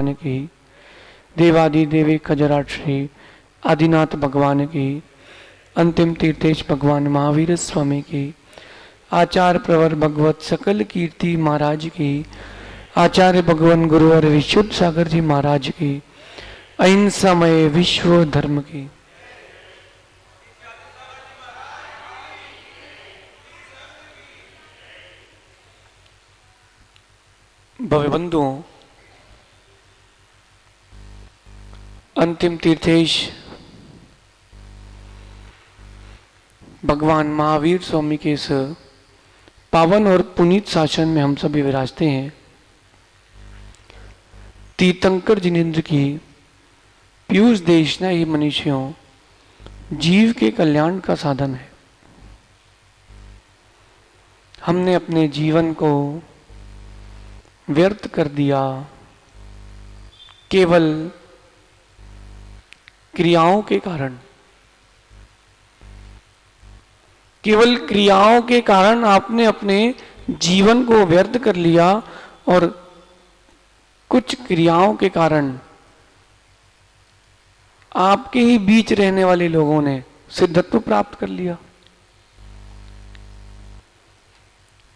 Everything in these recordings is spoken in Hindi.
भगवान की, देवादि देवी खजराट श्री आदिनाथ भगवान की, अंतिम तीर्थेश भगवान महावीर स्वामी की, आचार्य प्रवर भगवत सकल कीर्ति महाराज की, आचार्य भगवान गुरु और विशुद्ध सागर जी महाराज की, अहिंसामय विश्व धर्म की। भव्य बंधुओं, अंतिम तीर्थेश भगवान महावीर स्वामी के इस पावन और पुनीत शासन में हम सभी विराजते हैं। तीर्थंकर जिनेन्द्र की पीयूष देशना ही मनुष्यों जीव के कल्याण का साधन है। हमने अपने जीवन को व्यर्थ कर दिया केवल क्रियाओं के कारण। केवल क्रियाओं के कारण आपने अपने जीवन को व्यर्थ कर लिया और कुछ क्रियाओं के कारण आपके ही बीच रहने वाले लोगों ने सिद्धत्व प्राप्त कर लिया।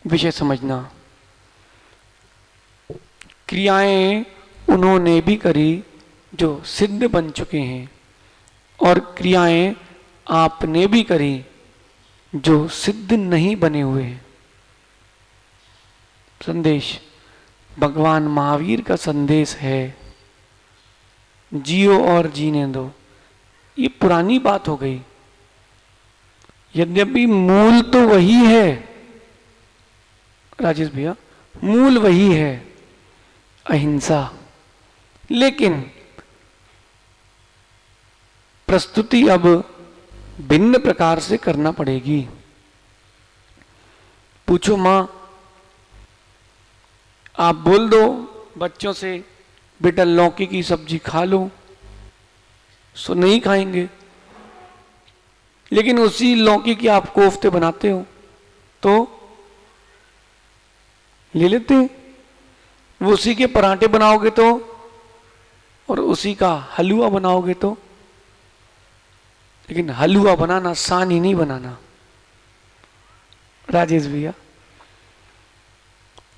विषय समझना, क्रियाएं उन्होंने भी करी जो सिद्ध बन चुके हैं और क्रियाएं आपने भी करी जो सिद्ध नहीं बने हुए हैं। संदेश भगवान महावीर का संदेश है, जियो और जीने दो। ये पुरानी बात हो गई, यद्यपि मूल तो वही है राजेश भैया, मूल वही है अहिंसा, लेकिन प्रस्तुति अब भिन्न प्रकार से करना पड़ेगी। पूछो मां, आप बोल दो बच्चों से बेटा लौकी की सब्जी खा लो, सो नहीं खाएंगे। लेकिन उसी लौकी के आप कोफ्ते बनाते हो तो ले लेते हैं। वो उसी के पराठे बनाओगे तो, और उसी का हलवा बनाओगे तो, लेकिन हलवा बनाना सानी नहीं बनाना राजेश भैया।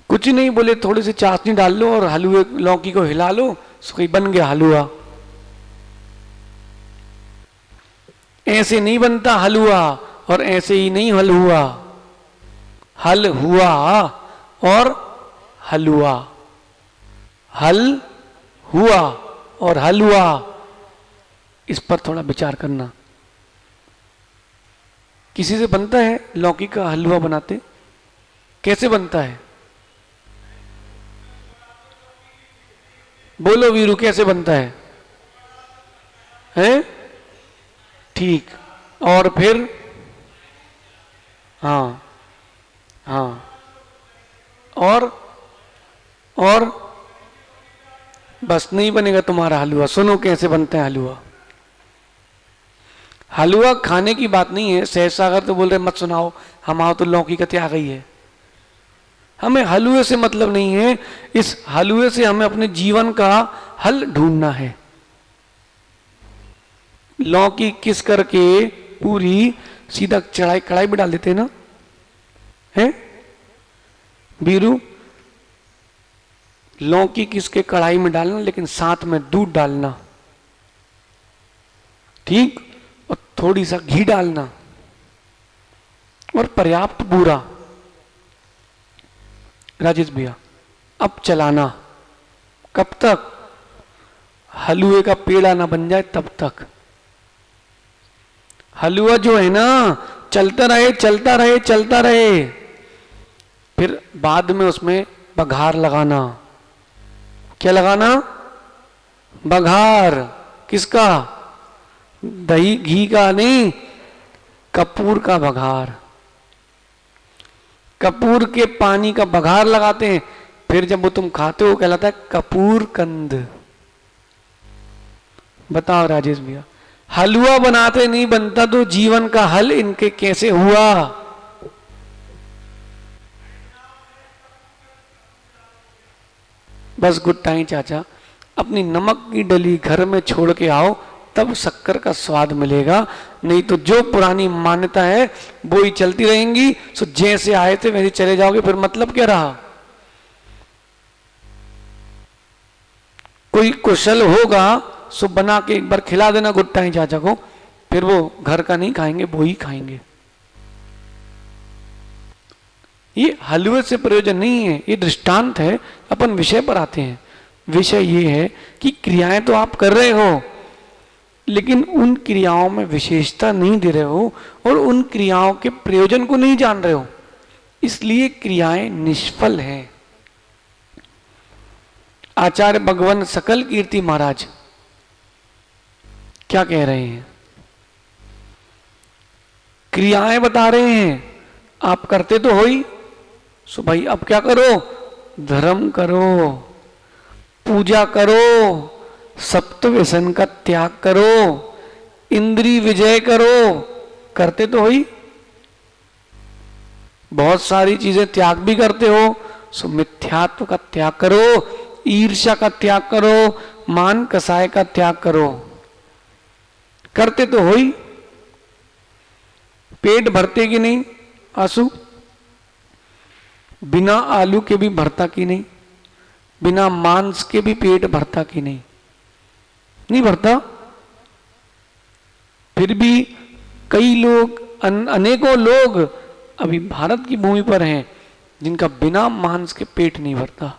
कुछ नहीं बोले, थोड़ी सी चाशनी डाल लो और हलवे लौकी को हिला लो, सो बन गया हलवा। ऐसे नहीं बनता हलवा, और ऐसे ही नहीं हल हुआ, हल हुआ और हलवा, हल हुआ और हलवा। इस पर थोड़ा विचार करना। किसी से बनता है लौकी का हलवा बनाते, कैसे बनता है? बोलो वीरू, कैसे बनता है? हैं? ठीक, और फिर हाँ हाँ, और बस नहीं बनेगा तुम्हारा हलवा। सुनो कैसे बनता है हलवा। हलवा खाने की बात नहीं है। सहसागर तो बोल रहे मत सुनाओ, हमारा तो लौकी का त्याग ही है। हमें हलवे से मतलब नहीं है, इस हलवे से हमें अपने जीवन का हल ढूंढना है। लौकी किस करके पूरी सीधा चढ़ाई कढ़ाई में डाल देते हैं ना, है बीरू? लौकी किसके कढ़ाई में डालना, लेकिन साथ में दूध डालना, ठीक, और थोड़ी सा घी डालना और पर्याप्त बूरा। राजेश भैया अब चलाना, कब तक? हलवे का पेड़ा ना बन जाए तब तक। हलवा जो है ना, चलता रहे चलता रहे चलता रहे, फिर बाद में उसमें बघार लगाना। क्या लगाना? बघार। किसका? दही घी का नहीं, कपूर का बघार। कपूर के पानी का बघार लगाते हैं, फिर जब वो तुम खाते हो कहलाता है कपूर कंद। बताओ राजेश भैया, हलवा बनाते नहीं बनता तो जीवन का हल इनके कैसे हुआ? बस गुड टाइम चाचा, अपनी नमक की डली घर में छोड़ के आओ, तब शक्कर का स्वाद मिलेगा। नहीं तो जो पुरानी मान्यता है वो ही चलती रहेंगी। सो जैसे आए थे वैसे चले जाओगे, फिर मतलब क्या रहा। कोई कुशल होगा सो बना के एक बार खिला देना गुट्टाई चाचा को, फिर वो घर का नहीं खाएंगे, वो ही खाएंगे। ये हलवे से प्रयोजन नहीं है, ये दृष्टांत है। अपन विषय पर आते हैं। विषय ये है कि क्रियाएं तो आप कर रहे हो, लेकिन उन क्रियाओं में विशेषता नहीं दे रहे हो और उन क्रियाओं के प्रयोजन को नहीं जान रहे हो, इसलिए क्रियाएं निष्फल हैं। आचार्य भगवान सकल कीर्ति महाराज क्या कह रहे हैं? क्रियाएं बता रहे हैं, आप करते तो हो ही। सो भाई अब क्या करो? धर्म करो, पूजा करो, सप्त व्यसन का त्याग करो, इंद्री विजय करो। करते तो हो ही, बहुत सारी चीजें त्याग भी करते हो। सो मिथ्यात्व का त्याग करो, ईर्ष्या का त्याग करो, मान कसाय का त्याग करो। करते तो हो ही। पेट भरते कि नहीं आंसू? बिना आलू के भी भरता कि नहीं? बिना मांस के भी पेट भरता कि नहीं? नहीं भरता। फिर भी कई लोग, अनेकों लोग अभी भारत की भूमि पर हैं जिनका बिना मांस के पेट नहीं भरता।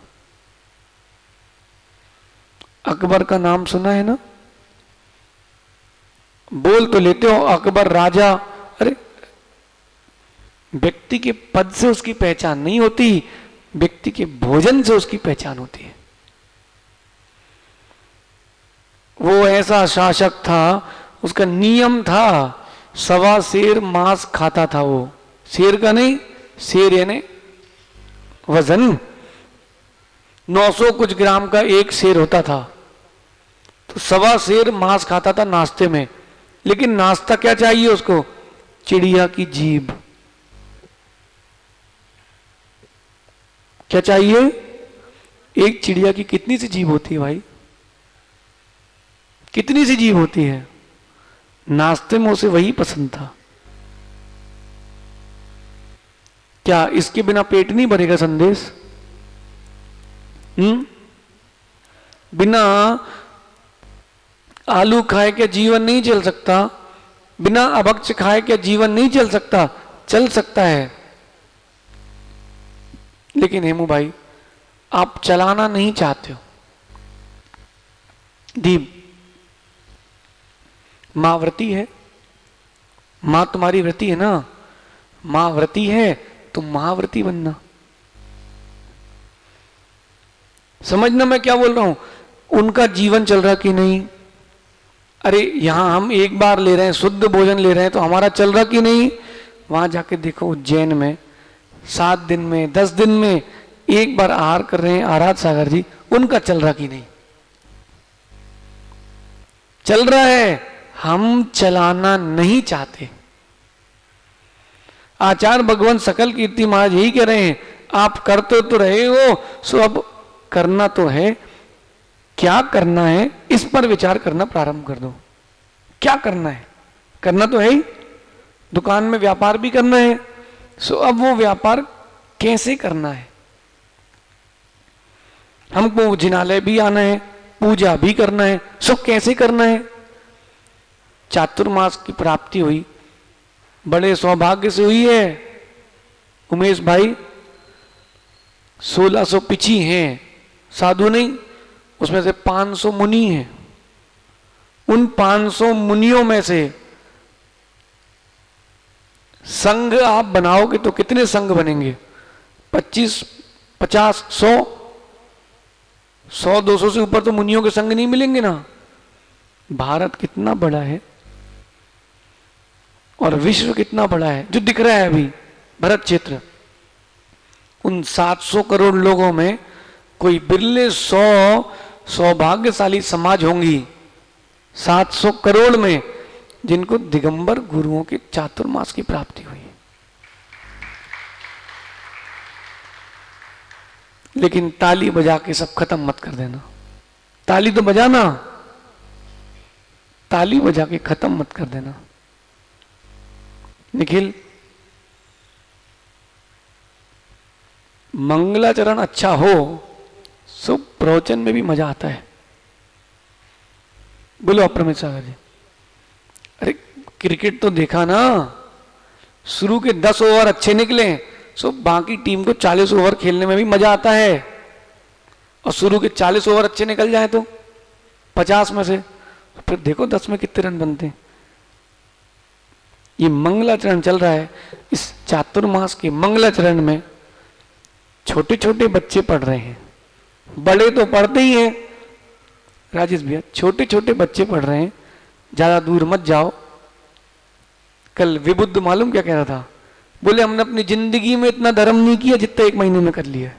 अकबर का नाम सुना है ना? बोल तो लेते हो अकबर राजा, अरे व्यक्ति के पद से उसकी पहचान नहीं होती, व्यक्ति के भोजन से उसकी पहचान होती है। वो ऐसा शासक था, उसका नियम था, 1.25 सेर मांस खाता था वो। शेर का नहीं, शेर यानी वजन 900 कुछ ग्राम का एक शेर होता था, तो 1.25 सेर मांस खाता था नाश्ते में। लेकिन नाश्ता क्या चाहिए उसको? चिड़िया की जीभ। क्या चाहिए? एक चिड़िया की कितनी सी जीभ होती है भाई? कितनी सी जीभ होती है? नाश्ते में उसे वही पसंद था। क्या इसके बिना पेट नहीं भरेगा? संदेश बिना आलू खाए क्या जीवन नहीं चल सकता? बिना अभक्ष खाए क्या जीवन नहीं चल सकता? चल सकता है। लेकिन हेमू भाई आप चलाना नहीं चाहते हो। दीप मां व्रती है, मां तुम्हारी व्रती है ना? मां व्रती है तो महाव्रती बनना। समझना मैं क्या बोल रहा हूं? उनका जीवन चल रहा कि नहीं? अरे यहां हम एक बार ले रहे हैं, शुद्ध भोजन ले रहे हैं, तो हमारा चल रहा कि नहीं? वहां जाके देखो उज्जैन में 7 दिन में 10 दिन में एक बार आहार कर रहे हैं आराध सागर जी, उनका चल रहा कि नहीं? चल रहा है। हम चलाना नहीं चाहते। आचार्य भगवान सकल कीर्ति महाराज यही कह रहे हैं, आप करते तो रहे हो, सो अब करना तो है। क्या करना है इस पर विचार करना प्रारंभ कर दो। क्या करना है? करना तो है ही, दुकान में व्यापार भी करना है। सो अब वो व्यापार कैसे करना है? हमको जिनालय भी आना है, पूजा भी करना है, सो कैसे करना है? चातुर्मास की प्राप्ति हुई, बड़े सौभाग्य से हुई है उमेश भाई। 1600 पिछी हैं, साधु नहीं, उसमें से 500 मुनि हैं। उन 500 मुनियों में से संघ आप बनाओगे तो कितने संघ बनेंगे? 25, 50, 100, 200 से ऊपर तो मुनियों के संघ नहीं मिलेंगे ना। भारत कितना बड़ा है और विश्व कितना बड़ा है, जो दिख रहा है अभी भरत क्षेत्र। उन 700 करोड़ लोगों में कोई बिरले 100 सौभाग्यशाली समाज होंगी 700 करोड़ में, जिनको दिगंबर गुरुओं के चातुर्मास की प्राप्ति हुई। लेकिन ताली बजा के सब खत्म मत कर देना। ताली तो बजाना, ताली बजा के खत्म मत कर देना। निखिल, मंगलाचरण अच्छा हो सो प्रवचन में भी मजा आता है। बोलो अप्रमित सागर जी। अरे क्रिकेट तो देखा ना, शुरू के 10 ओवर अच्छे निकले सो बाकी टीम को 40 ओवर खेलने में भी मजा आता है। और शुरू के 40 ओवर अच्छे निकल जाए तो 50 में से, फिर देखो 10 में कितने रन बनते हैं। ये मंगलाचरण चल रहा है। इस चातुर्मास के मंगलाचरण में छोटे छोटे बच्चे पढ़ रहे हैं, बड़े तो पढ़ते ही हैं। राजेश भैया, छोटे छोटे बच्चे पढ़ रहे हैं, ज्यादा दूर मत जाओ। कल विबुद्ध मालूम क्या कह रहा था? बोले हमने अपनी जिंदगी में इतना धर्म नहीं किया जितना 1 महीने में कर लिया।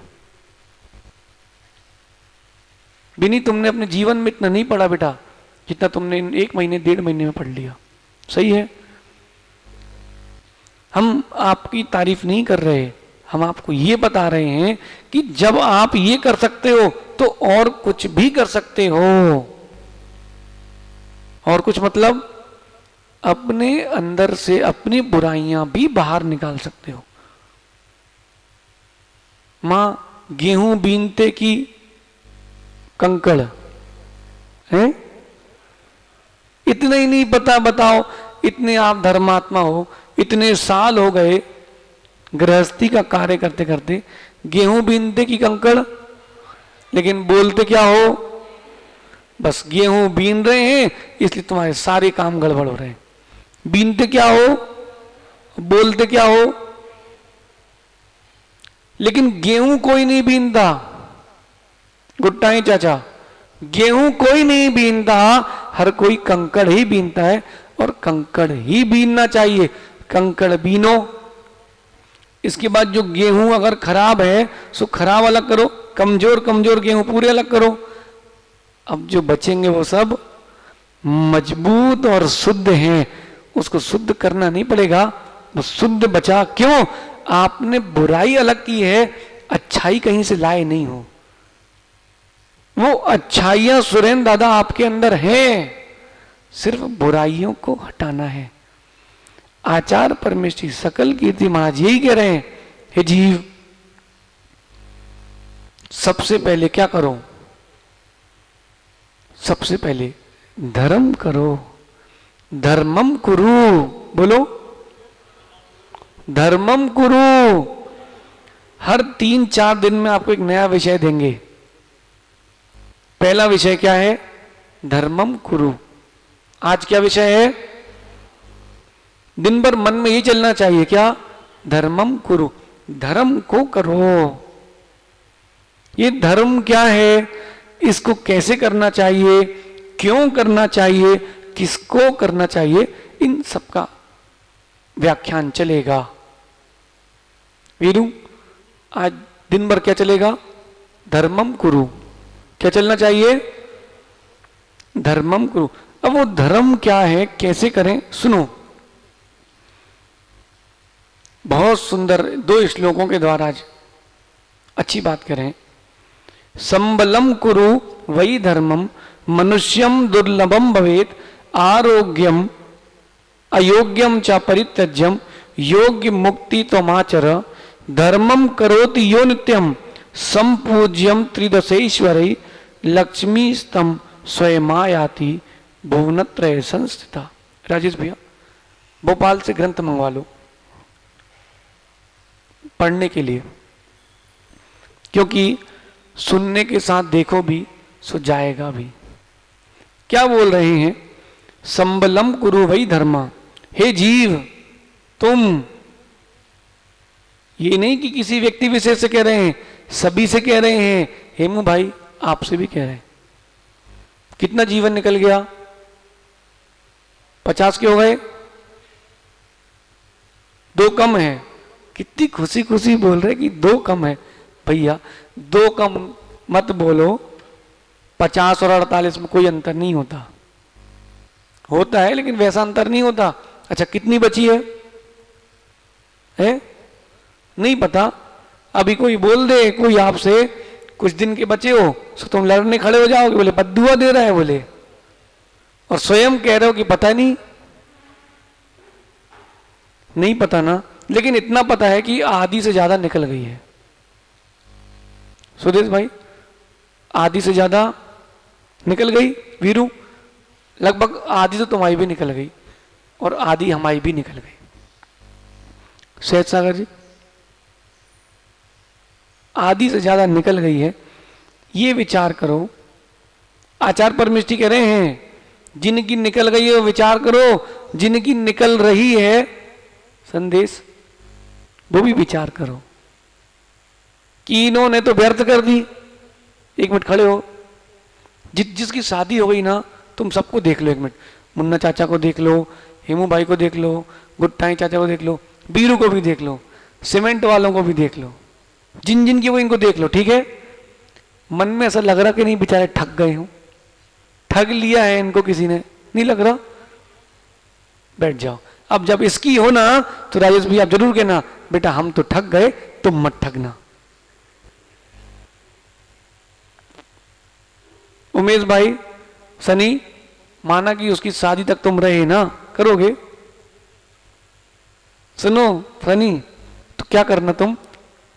बिनी, तुमने अपने जीवन में इतना नहीं पढ़ा बेटा जितना तुमने 1 महीने 1.5 महीने में पढ़ लिया। सही है, हम आपकी तारीफ नहीं कर रहे, हम आपको ये बता रहे हैं कि जब आप ये कर सकते हो तो और कुछ भी कर सकते हो। और कुछ मतलब अपने अंदर से अपनी बुराइयां भी बाहर निकाल सकते हो। मां गेहूं बीनते की कंकड़ है, इतना ही नहीं पता? बताओ, इतने आप धर्मात्मा हो, इतने साल हो गए गृहस्थी का कार्य करते करते, गेहूं बीनते की कंकड़, लेकिन बोलते क्या हो? बस गेहूं बीन रहे हैं इसलिए तुम्हारे सारे काम गड़बड़ हो रहे हैं। बीनते क्या हो, बोलते क्या हो? लेकिन गेहूं कोई नहीं बीनता। गुट्टा है चाचा, गेहूं कोई नहीं बीनता, हर कोई कंकड़ ही बीनता है। और कंकड़ ही बीनना चाहिए। कंकड़ बीनो, इसके बाद जो गेहूं अगर खराब है सो खराब अलग करो, कमजोर कमजोर गेहूं पूरे अलग करो। अब जो बचेंगे वो सब मजबूत और शुद्ध हैं, उसको शुद्ध करना नहीं पड़ेगा, वो शुद्ध बचा। क्यों? आपने बुराई अलग की है, अच्छाई कहीं से लाए नहीं हो। वो अच्छाइयां सुरेंद्र दादा आपके अंदर है, सिर्फ बुराइयों को हटाना है। आचार्य परमेश्वरी सकल कीर्ति महाराज यही कह रहे हैं, हे जीव सबसे पहले क्या करो? सबसे पहले धर्म करो। धर्मम कुरु, बोलो धर्मम कुरु। हर 3-4 दिन में आपको एक नया विषय देंगे। पहला विषय क्या है? धर्मम कुरु। आज क्या विषय है? दिन भर मन में ये चलना चाहिए, क्या? धर्मम कुरु, धर्म को करो। ये धर्म क्या है, इसको कैसे करना चाहिए, क्यों करना चाहिए, किसको करना चाहिए, इन सब का व्याख्यान चलेगा। वीरू, आज दिन भर क्या चलेगा? धर्मम कुरु। क्या चलना चाहिए? धर्मम कुरु। अब वो धर्म क्या है, कैसे करें, सुनो। बहुत सुंदर 2 श्लोकों के द्वारा आज अच्छी बात करें। संबलम कुरु वही धर्मम मनुष्यम दुर्लभम भवेत आरोग्यम अयोग्यम च परित्यज्यम योग्य मुक्ति त्वमाचर धर्मम करोति यो नित्यम संपूज्यम त्रिदशैश्वरी लक्ष्मी स्तम स्वयमायाति भुवनत्रय संस्थिता। राजेश भैया, भोपाल से ग्रंथ मंगवा लो पढ़ने के लिए, क्योंकि सुनने के साथ देखो भी सो जाएगा भी। क्या बोल रहे हैं? संबलम कुरु वही धर्मा। हे जीव, तुम, ये नहीं कि किसी व्यक्ति विशेष से कह रहे हैं, सभी से कह रहे हैं। हेमू भाई, आपसे भी कह रहे हैं। कितना जीवन निकल गया? 50 के हो गए, 2 कम है। कितनी खुशी खुशी बोल रहे कि 2 कम है। भैया 2 कम मत बोलो, 50 और 48 में कोई अंतर नहीं होता। होता है लेकिन वैसा अंतर नहीं होता। अच्छा, कितनी बची है? नहीं पता। अभी कोई बोल दे, कोई आपसे कुछ दिन के बचे हो तो तुम लड़ने खड़े हो जाओगे, बोले बद्दुआ दे रहा है बोले, और स्वयं कह रहे हो कि पता नहीं पता ना, लेकिन इतना पता है कि आधी से ज्यादा निकल गई है। सुदेश भाई, आधी से ज्यादा निकल गई। वीरू, लगभग आधी तो तुम्हारी भी निकल गई और आधी हमारी भी निकल गई। शहद सागर जी, आधी से ज्यादा निकल गई है। ये विचार करो, आचार्य परमेष्ठी कह रहे हैं जिनकी निकल गई है वो विचार करो, जिनकी निकल रही है संदेश वो भी विचार करो कि इन्होंने तो व्यर्थ कर दी। एक मिनट खड़े हो, जिसकी शादी हो गई ना, तुम सबको देख लो। एक मिनट, मुन्ना चाचा को देख लो, हेमू भाई को देख लो, गुट्टाई चाचा को देख लो, बीरू को भी देख लो, सीमेंट वालों को भी देख लो, जिन जिन की वो इनको देख लो। ठीक है, मन में ऐसा लग रहा कि नहीं बेचारे ठग गए हो, ठग लिया है इनको किसी ने, नहीं लग रहा? बैठ जाओ। अब जब इसकी हो ना तो राजेश भैया आप जरूर कहना बेटा हम तो ठग गए, तुम मत ठगना। उमेश भाई, सनी, माना कि उसकी शादी तक तुम रहे ना, करोगे? सुनो सनी, तो क्या करना, तुम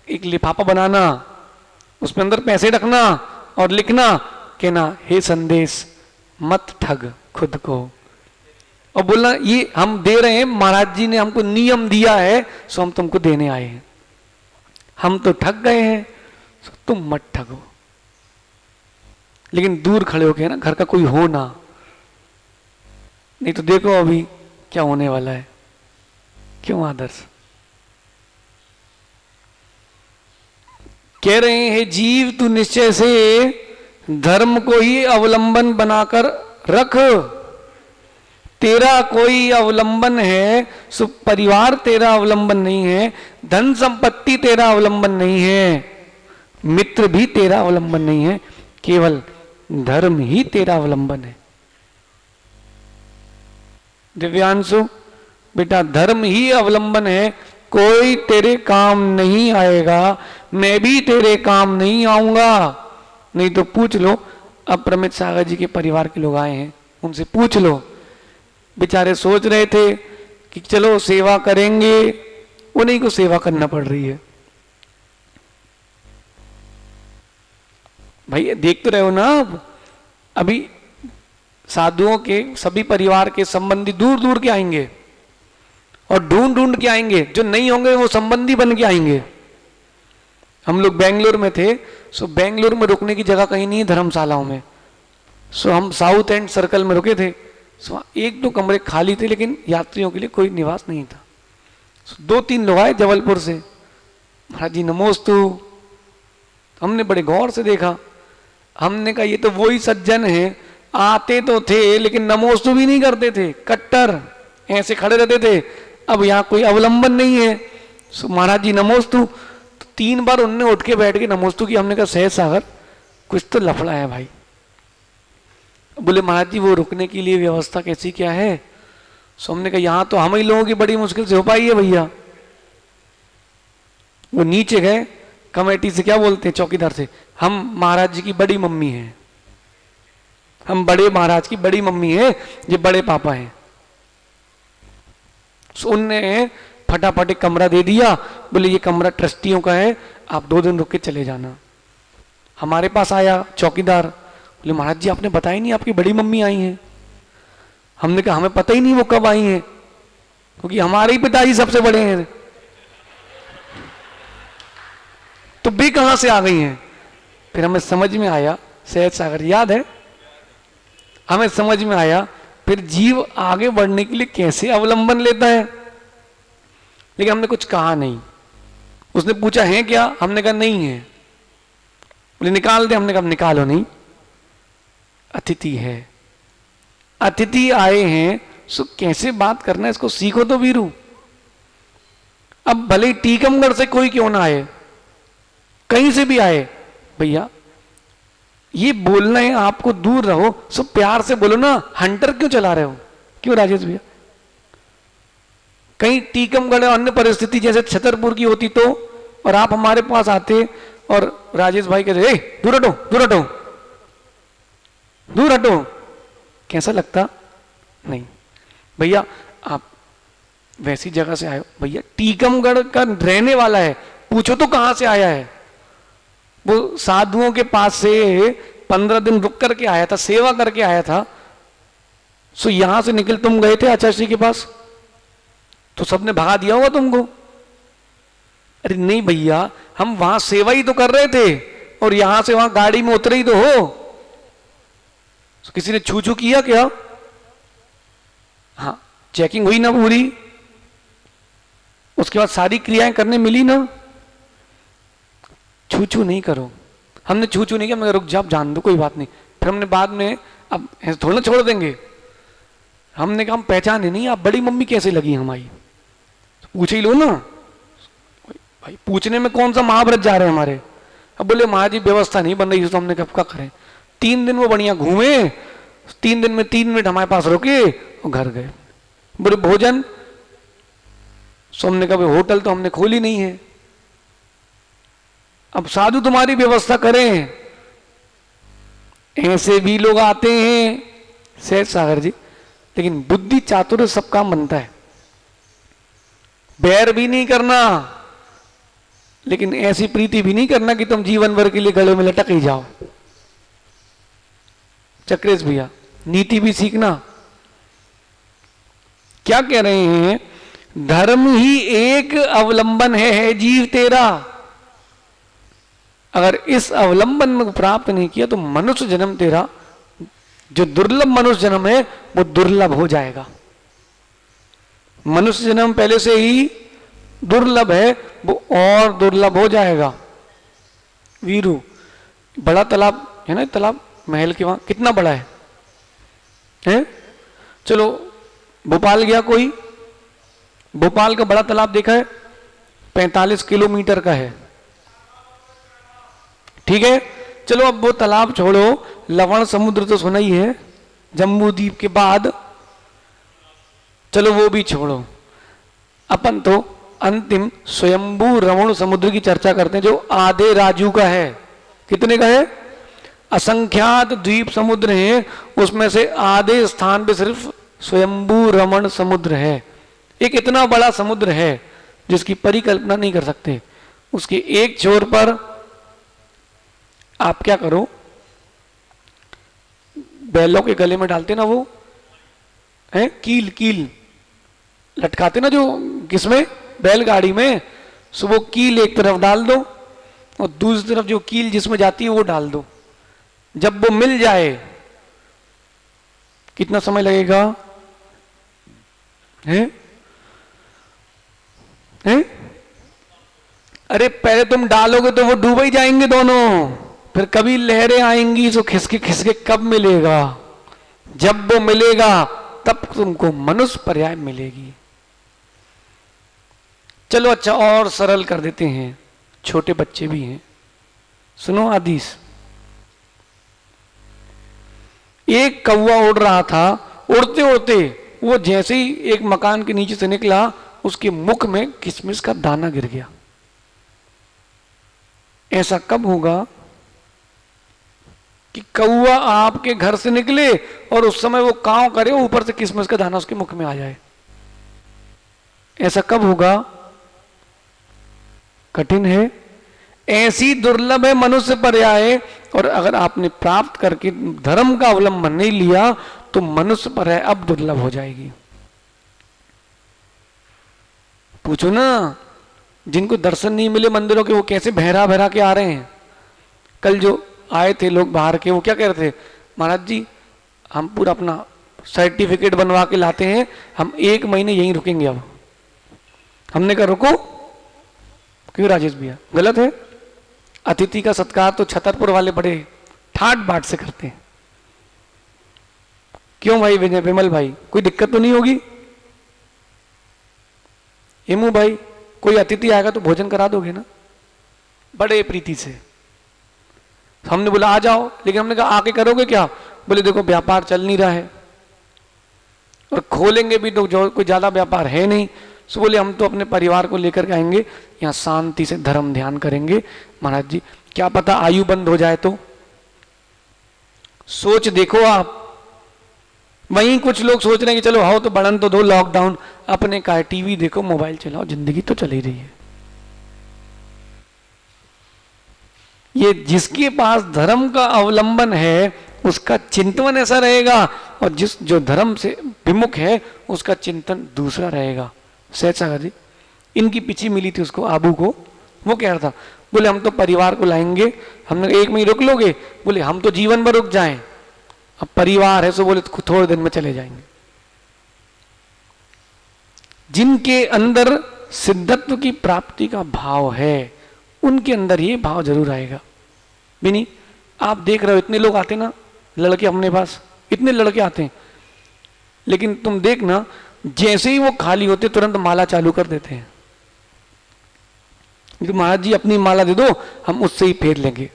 एक लिफाफा बनाना, उसमें अंदर पैसे रखना और लिखना, कहना हे संदेश मत ठग खुद को, और बोलना ये हम दे रहे हैं, महाराज जी ने हमको नियम दिया है सो हम तुमको देने आए हैं, हम तो ठग गए हैं सो तुम मत ठगो। लेकिन दूर खड़े होके ना, घर का कोई हो ना, नहीं तो देखो अभी क्या होने वाला है। क्यों आदर्श कह रहे हैं जीव तू निश्चय से धर्म को ही अवलंबन बनाकर रख, तेरा कोई अवलंबन है सो परिवार तेरा अवलंबन नहीं है, धन संपत्ति तेरा अवलंबन नहीं है, मित्र भी तेरा अवलंबन नहीं है, केवल धर्म ही तेरा अवलंबन है। दिव्यांशु बेटा, धर्म ही अवलंबन है, कोई तेरे काम नहीं आएगा, मैं भी तेरे काम नहीं आऊंगा। नहीं तो पूछ लो, अब प्रमित सागर जी के परिवार के लोग आए हैं, उनसे पूछ लो, बेचारे सोच रहे थे कि चलो सेवा करेंगे, उन्हीं को सेवा करना पड़ रही है। भाई देख तो रहे हो ना, अभी साधुओं के सभी परिवार के संबंधी दूर दूर के आएंगे और ढूंढ ढूंढ के आएंगे, जो नहीं होंगे वो संबंधी बन के आएंगे। हम लोग बेंगलोर में थे, सो बेंगलोर में रुकने की जगह कहीं नहीं है धर्मशालाओं में, सो हम साउथ एंड सर्कल में रुके थे। सो एक दो कमरे खाली थे लेकिन यात्रियों के लिए कोई निवास नहीं था। सो 2-3 लोग आए जबलपुर से, महाराज जी नमोस्तु। हमने बड़े गौर से देखा, हमने कहा ये तो वही सज्जन है, आते तो थे लेकिन नमोस्तु भी नहीं करते थे, कट्टर ऐसे खड़े रहते थे। अब यहाँ कोई अवलंबन नहीं है, सो महाराज जी नमोस्तु। तो 3 बार उनने उठ के बैठ के नमोस्तु की। हमने कहा सहज सागर कुछ तो लफड़ा है भाई। बोले महाराज जी वो रुकने के लिए व्यवस्था कैसी क्या है? सो हमने कहा यहाँ तो हम ही लोगों की बड़ी मुश्किल से हो पाई है भैया। वो नीचे गए, कमेटी से क्या बोलते हैं, चौकीदार से, हम महाराज जी की बड़ी मम्मी हैं, हम बड़े महाराज की बड़ी मम्मी है, ये बड़े पापा हैं। सो उनने फटाफट एक कमरा दे दिया, बोले ये कमरा ट्रस्टियों का है, आप 2 दिन रुक के चले जाना। हमारे पास आया चौकीदार, बोले महाराज जी आपने बताया नहीं आपकी बड़ी मम्मी आई हैं। हमने कहा हमें पता ही नहीं वो कब आई हैं, क्योंकि हमारे ही पिताजी सबसे बड़े हैं, तो भी कहां से आ गई हैं। फिर हमें समझ में आया, सहज सागर याद है, हमें समझ में आया फिर जीव आगे बढ़ने के लिए कैसे अवलंबन लेता है। लेकिन हमने कुछ कहा नहीं। उसने पूछा है क्या, हमने कहा नहीं है। बोले निकाल दे, हमने कहा निकालो नहीं, अतिथि है, अतिथि आए हैं, सो कैसे बात करना है इसको सीखो तो वीरू। अब भले ही टीकमगढ़ से कोई क्यों ना आए, कहीं से भी आए, भैया ये बोलना है आपको दूर रहो, सो प्यार से बोलो ना। हंटर क्यों चला रहे हो, क्यों राजेश भैया? कहीं टीकमगढ़ अन्य परिस्थिति जैसे छतरपुर की होती तो, और आप हमारे पास आते और राजेश भाई कहते ए दूर हटो दूर हटो दूर हटो, कैसा लगता? नहीं भैया, आप वैसी जगह से आए हो, भैया टीकमगढ़ का रहने वाला है, पूछो तो कहां से आया है। वो साधुओं के पास से 15 दिन रुक करके आया था, सेवा करके आया था। सो यहां से निकल तुम गए थे आचार्य श्री के पास, तो सबने भगा दिया होगा तुमको। अरे नहीं भैया, हम वहां सेवा ही तो कर रहे थे और यहां से वहां गाड़ी में उतरे ही तो हो। तो किसी ने छू छू किया क्या? हाँ, चेकिंग हुई ना पूरी, उसके बाद सारी क्रियाएं करने मिली ना। छू छू नहीं करो। हमने छू छू नहीं किया, मैं रुक जा, जान दो कोई बात नहीं। फिर हमने बाद में, अब ऐसे थोड़ा छोड़ देंगे, हमने कहा हम पहचाने नहीं, आप बड़ी मम्मी कैसे लगी हमारी, तो पूछ ही लो ना भाई। पूछने में कौन सा महाव्रत जा रहे हैं हमारे। अब बोले महाराज जी व्यवस्था नहीं बन रही, तो हमने कब का करें। 3 दिन वो बढ़िया घूमे, 3 दिन में 3 मिनट हमारे पास रुके और घर गए। बोले भोजन, सो हमने कहा होटल तो हमने खोली नहीं है, अब साधु तुम्हारी व्यवस्था करें। ऐसे भी लोग आते हैं सहज सागर जी, लेकिन बुद्धि चातुर्य सब काम बनता है। बैर भी नहीं करना, लेकिन ऐसी प्रीति भी नहीं करना कि तुम जीवन भर के लिए गले में लटक ही जाओ। चक्रेश भैया, नीति भी सीखना। क्या कह रहे हैं? धर्म ही एक अवलंबन है जीव तेरा। अगर इस अवलंबन को प्राप्त नहीं किया तो मनुष्य जन्म तेरा, जो दुर्लभ मनुष्य जन्म है, वो दुर्लभ हो जाएगा। मनुष्य जन्म पहले से ही दुर्लभ है, वो और दुर्लभ हो जाएगा। वीरू, बड़ा तालाब है ना, तालाब महल के वहां कितना बड़ा है? चलो भोपाल गया कोई, भोपाल का बड़ा तालाब देखा है, 45 किलोमीटर का है, ठीक है। चलो अब वो तालाब छोड़ो, लवण समुद्र तो सुना ही है, जम्बू द्वीप के बाद, चलो वो भी छोड़ो। अपन तो अंतिम स्वयंभू रमण समुद्र की चर्चा करते हैं, जो आधे राजू का है। कितने का है? असंख्यात द्वीप समुद्र हैं, उसमें से आधे स्थान पे सिर्फ स्वयंभू रमण समुद्र है। एक इतना बड़ा समुद्र है जिसकी परिकल्पना नहीं कर सकते। उसके एक छोर पर आप क्या करो, बैलों के गले में डालते ना वो है कील, कील लटकाते ना जो किसमें, बैलगाड़ी में, सो वो कील एक तरफ डाल दो और दूसरी तरफ जो कील जिसमें जाती है वो डाल दो। जब वो मिल जाए, कितना समय लगेगा? है? अरे पहले तुम डालोगे तो वो डूब ही जाएंगे दोनों, फिर कभी लहरें आएंगी तो खिसके खिसके कब मिलेगा? जब वो मिलेगा तब तुमको मनुष्य पर्याय मिलेगी। चलो अच्छा और सरल कर देते हैं, छोटे बच्चे भी हैं, सुनो आदिश। एक कौवा उड़ रहा था, उड़ते उड़ते वो जैसे ही एक मकान के नीचे से निकला, उसके मुख में किशमिश का दाना गिर गया। ऐसा कब होगा कि कौवा आपके घर से निकले और उस समय वो कांव करे, ऊपर से किशमिश का दाना उसके मुख में आ जाए? ऐसा कब होगा? कठिन है। ऐसी दुर्लभ है मनुष्य पर्याय, और अगर आपने प्राप्त करके धर्म का अवलंबन नहीं लिया तो मनुष्य पर्याय अब दुर्लभ हो जाएगी। पूछो ना, जिनको दर्शन नहीं मिले मंदिरों के, वो कैसे बहरा बहरा के आ रहे हैं। कल जो आए थे लोग बाहर के, वो क्या कह रहे थे? महाराज जी हम पूरा अपना सर्टिफिकेट बनवा के लाते हैं, हम 1 महीने यहीं रुकेंगे। अब हमने कहा रुको, क्यों राजेश भैया? गलत है। अतिथि का सत्कार तो छतरपुर वाले बड़े ठाट बाट से करते हैं। क्यों भाई विजय विमल भाई, कोई दिक्कत तो नहीं होगी? हेमू भाई, कोई अतिथि आएगा तो भोजन करा दोगे ना? बड़े प्रीति से। हमने बोला आ जाओ, लेकिन हमने कहा आके करोगे क्या? बोले देखो व्यापार चल नहीं रहा है और खोलेंगे भी तो जो कोई ज्यादा व्यापार है नहीं, सो बोले हम तो अपने परिवार को लेकर के आएंगे, यहाँ शांति से धर्म ध्यान करेंगे। महाराज जी क्या पता आयु बंद हो जाए तो। सोच देखो आप, वहीं कुछ लोग सोच रहे हैं कि चलो आओ तो बढ़न तो दो लॉकडाउन, अपने का टीवी देखो मोबाइल चलाओ, जिंदगी तो चली रही है। ये जिसके पास धर्म का अवलंबन है उसका चिंतन ऐसा रहेगा, और जिस जो धर्म से विमुख है उसका चिंतन दूसरा रहेगा। सहज सागर जी इनकी पिछी मिली थी उसको, आबू को, वो कह रहा था, बोले हम तो परिवार को लाएंगे। हमने एक महीने रुक लोगे? बोले हम तो जीवन भर रुक जाएं, अब परिवार है सो बोले तो थोड़े दिन में चले जाएंगे। जिनके अंदर सिद्धत्व की प्राप्ति का भाव है उनके अंदर ये भाव जरूर आएगा। बिनी आप देख रहे हो इतने लोग आते ना लड़के अपने पास, इतने लड़के आते हैं, लेकिन तुम देखना जैसे ही वो खाली होते तुरंत माला चालू कर देते हैं। तो महाराज जी अपनी माला दे दो, हम उससे ही फेर लेंगे।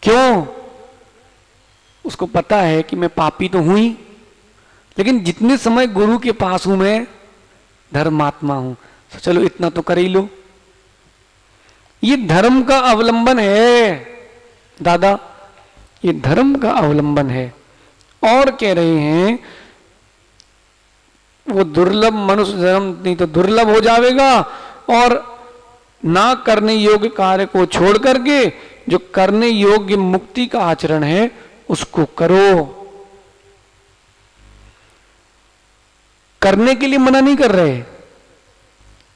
क्यों? उसको पता है कि मैं पापी तो हूं ही, लेकिन जितने समय गुरु के पास हूं मैं धर्मात्मा हूं, तो चलो इतना तो कर ही लो। ये धर्म का अवलंबन है दादा, ये धर्म का अवलंबन है। और कह रहे हैं वो दुर्लभ मनुष्य जन्म नहीं तो दुर्लभ हो जाएगा, और ना करने योग्य कार्य को छोड़ करके जो करने योग्य मुक्ति का आचरण है उसको करो। करने के लिए मना नहीं कर रहे,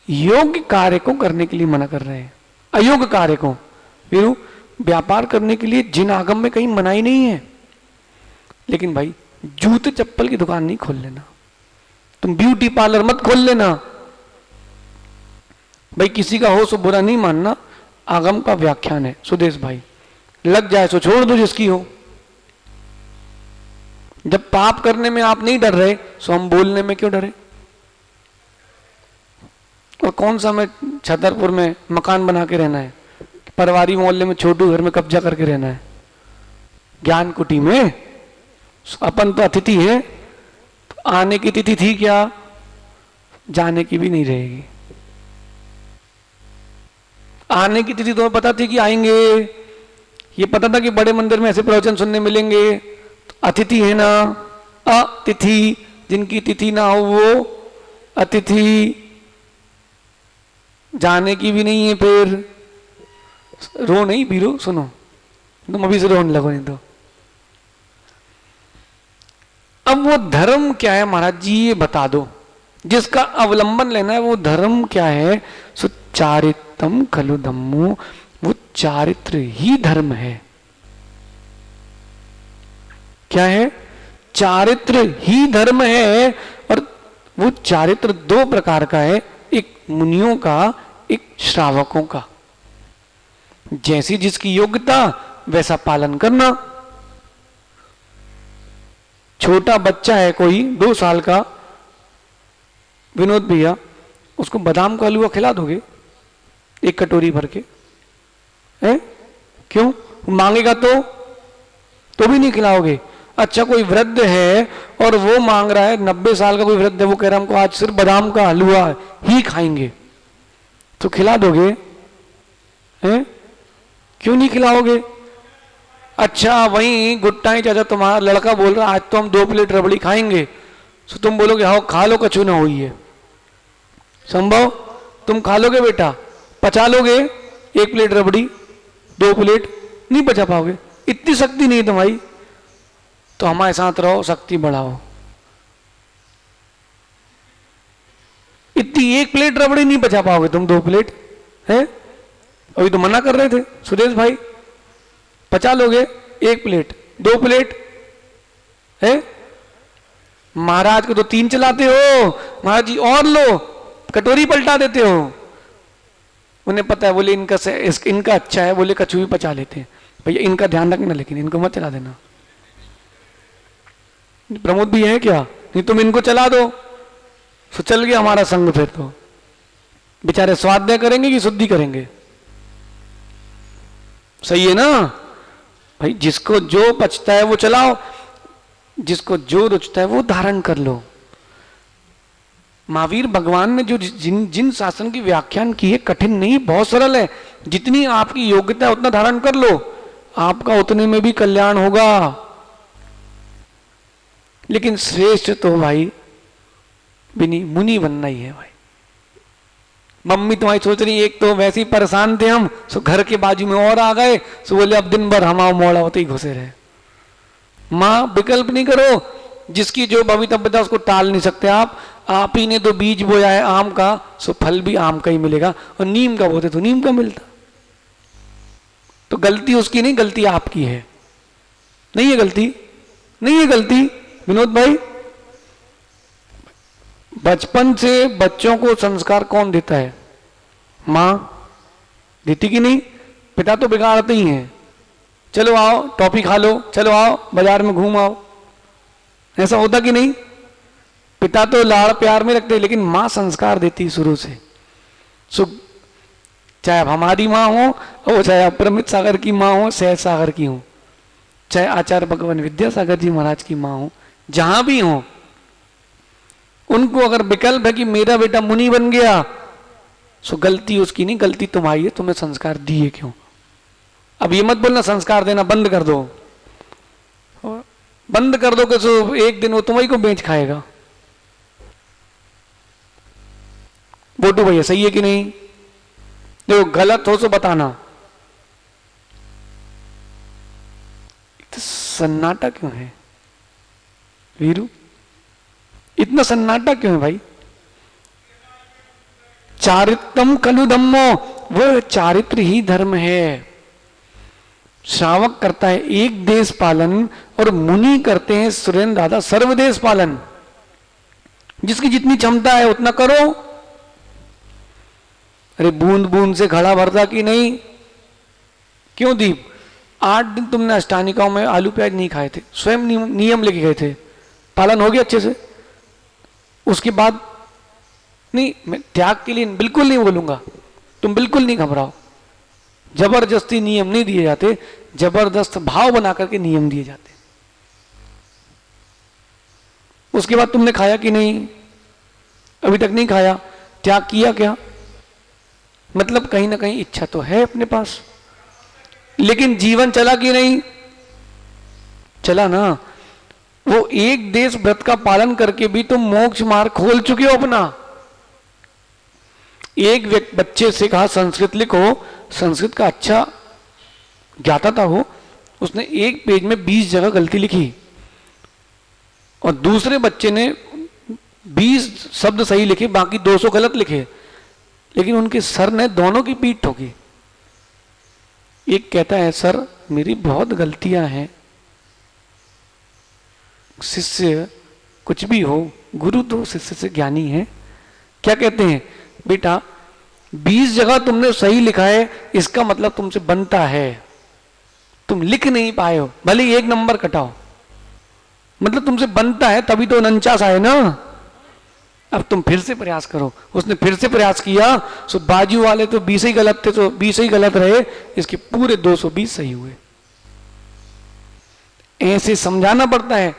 योग्य कार्य को करने के लिए मना कर रहे हैं, अयोग्य कार्य को। वीरू व्यापार करने के लिए जिन आगम में कहीं मनाही नहीं है, लेकिन भाई जूते चप्पल की दुकान नहीं खोल लेना, तुम ब्यूटी पार्लर मत खोल लेना। भाई किसी का हो सो बुरा नहीं मानना, आगम का व्याख्यान है। सुदेश भाई लग जाए सो छोड़ दो जिसकी हो। जब पाप करने में आप नहीं डर रहे सो हम बोलने में क्यों डरे? और कौन सा हमें छतरपुर में मकान बना के रहना है, परवारी मोहल्ले में छोटू घर में कब्जा करके रहना है, ज्ञान कुटी में? अपन तो अतिथि है, तो आने की तिथि थी क्या, जाने की भी नहीं रहेगी। आने की तिथि तो पता थी कि आएंगे, ये पता था कि बड़े मंदिर में ऐसे प्रवचन सुनने मिलेंगे, तो अतिथि है ना, अतिथि, जिनकी तिथि ना हो वो अतिथि, जाने की भी नहीं है। फिर रो नहीं बीरो, सुनो तुम अभी से रोने लगो नहीं तो। अब वो धर्म क्या है महाराज जी ये बता दो, जिसका अवलंबन लेना है वो धर्म क्या है? सुचारितम खलु धम्मो, वो चारित्र ही धर्म है। क्या है? चारित्र ही धर्म है। और वो चारित्र दो प्रकार का है, एक मुनियों का, एक श्रावकों का। जैसी जिसकी योग्यता वैसा पालन करना। छोटा बच्चा है कोई 2 साल का, विनोद भैया, उसको बादाम का हलवा खिला दोगे 1 कटोरी भर के? है? क्यों? मांगेगा तो भी नहीं खिलाओगे। अच्छा कोई वृद्ध है और वो मांग रहा है, 90 साल का कोई वृद्ध है, वो कह रहा है हमको आज सिर्फ बादाम का हलवा ही खाएंगे, तो खिला दोगे? हैं? क्यों नहीं खिलाओगे? अच्छा वहीं गुट्टाई चाचा तुम्हारा लड़का बोल रहा आज तो हम 2 प्लेट रबड़ी खाएंगे, तो तुम बोलोगे हाँ खा लो, कछु ना हुई है। संभव? तुम खा लोगे बेटा? पचा लोगे 1 प्लेट रबड़ी, 2 प्लेट? नहीं पचा पाओगे, इतनी शक्ति नहीं तुम्हारी। तो हमारे साथ रहो, शक्ति बढ़ाओ। इतनी 1 प्लेट रबड़ी नहीं पचा पाओगे तुम, 2 प्लेट है? अभी तो मना कर रहे थे सुरेश भाई, पचा लोगे 1 प्लेट, 2 प्लेट है? महाराज को तो 3 चलाते हो, महाराज जी और लो, कटोरी पलटा देते हो। उन्हें पता है, बोले इनका अच्छा है, बोले कछु भी पचा लेते हैं। भैया इनका ध्यान रखना, लेकिन इनको मत चला देना। प्रमोद भी है क्या? नहीं तुम इनको चला दो तो चल गया हमारा संग। फिर तो बेचारे स्वाध्याय करेंगे कि शुद्धि करेंगे? सही है ना भाई? जिसको जो पचता है वो चलाओ, जिसको जो रुचता है वो धारण कर लो। महावीर भगवान ने जो जिन जिन शासन की व्याख्यान की है, कठिन नहीं, बहुत सरल है। जितनी आपकी योग्यता है उतना धारण कर लो, आपका उतने में भी कल्याण होगा। लेकिन श्रेष्ठ तो भाई बिनी मुनि बनना ही है भाई। मम्मी तुम्हारी सोच रही, एक तो वैसे ही परेशान थे हम, सो घर के बाजू में और आ गए, सो बोले अब दिन भर हम मोड़ा होते ही घुसे रहे। मां विकल्प नहीं करो, जिसकी जो भवितव्यता उसको टाल नहीं सकते आप ही ने तो बीज बोया है आम का, सो फल भी आम का ही मिलेगा, और नीम का बोते तो नीम का मिलता। तो गलती उसकी नहीं, गलती आपकी है। नहीं है गलती, नहीं है गलती विनोद भाई। बचपन से बच्चों को संस्कार कौन देता है? मां देती कि नहीं? पिता तो बिगाड़ते ही हैं, चलो आओ टॉफी खा लो, चलो आओ बाजार में घूम आओ, ऐसा होता कि नहीं? पिता तो लाड़ प्यार में रखते, लेकिन मां संस्कार देती शुरू से। चाहे अब हमारी मां हो, और चाहे अपरमित सागर की मां हो, सहज सागर की हो, चाहे आचार्य भगवान विद्यासागर जी महाराज की मां हो, जहां भी हो, उनको अगर विकल्प है कि मेरा बेटा मुनि बन गया, सो गलती उसकी नहीं, गलती तुम्हारी है, तुम्हें संस्कार दिए क्यों। अब ये मत बोलना संस्कार देना बंद कर दो, बंद कर दो कि सो एक दिन वो तुम्हारी को बेच खाएगा। बोटू भैया सही है कि नहीं? देखो गलत हो तो बताना। तो सन्नाटा क्यों है वीरू? इतना सन्नाटा क्यों है भाई? चारित्रम खलु धम्मो, वह चारित्र ही धर्म है। श्रावक करता है एक देश पालन, और मुनि करते हैं सुरेंद्र दादा सर्वदेश पालन। जिसकी जितनी क्षमता है उतना करो। अरे बूंद बूंद से घड़ा भरता कि नहीं? क्यों दीप? 8 दिन तुमने अष्टानिकाओं में आलू प्याज नहीं खाए थे, स्वयं नियम लेके गए थे, पालन हो गया अच्छे से। उसके बाद नहीं, मैं त्याग के लिए बिल्कुल नहीं बोलूंगा, तुम बिल्कुल नहीं घबराओ। जबरदस्ती नियम नहीं दिए जाते, जबरदस्त भाव बना करके नियम दिए जाते। उसके बाद तुमने खाया कि नहीं? अभी तक नहीं खाया, त्याग किया क्या? मतलब कहीं ना कहीं इच्छा तो है अपने पास, लेकिन जीवन चला कि नहीं? चला ना। वो एक देश व्रत का पालन करके भी तुम मोक्ष मार्ग खोल चुके हो अपना। एक बच्चे से कहा संस्कृत लिखो, संस्कृत का अच्छा ज्ञाता था वो, उसने एक पेज में 20 जगह गलती लिखी, और दूसरे बच्चे ने 20 शब्द सही लिखे, बाकी 200 गलत लिखे, लेकिन उनके सर ने दोनों की पीठ ठोकी। एक कहता है सर मेरी बहुत गलतियां हैं, शिष्य कुछ भी हो, गुरु तो शिष्य से ज्ञानी है। क्या कहते हैं? बेटा 20 जगह तुमने सही लिखा है, इसका मतलब तुमसे बनता है, तुम लिख नहीं पाए हो, भले ही 1 नंबर कटाओ, मतलब तुमसे बनता है, तभी तो 49 आए ना। अब तुम फिर से प्रयास करो। उसने फिर से प्रयास किया, सो बाजू वाले तो 20 ही गलत थे, तो 20 ही गलत रहे, इसके पूरे 220 सही हुए। ऐसे समझाना पड़ता है।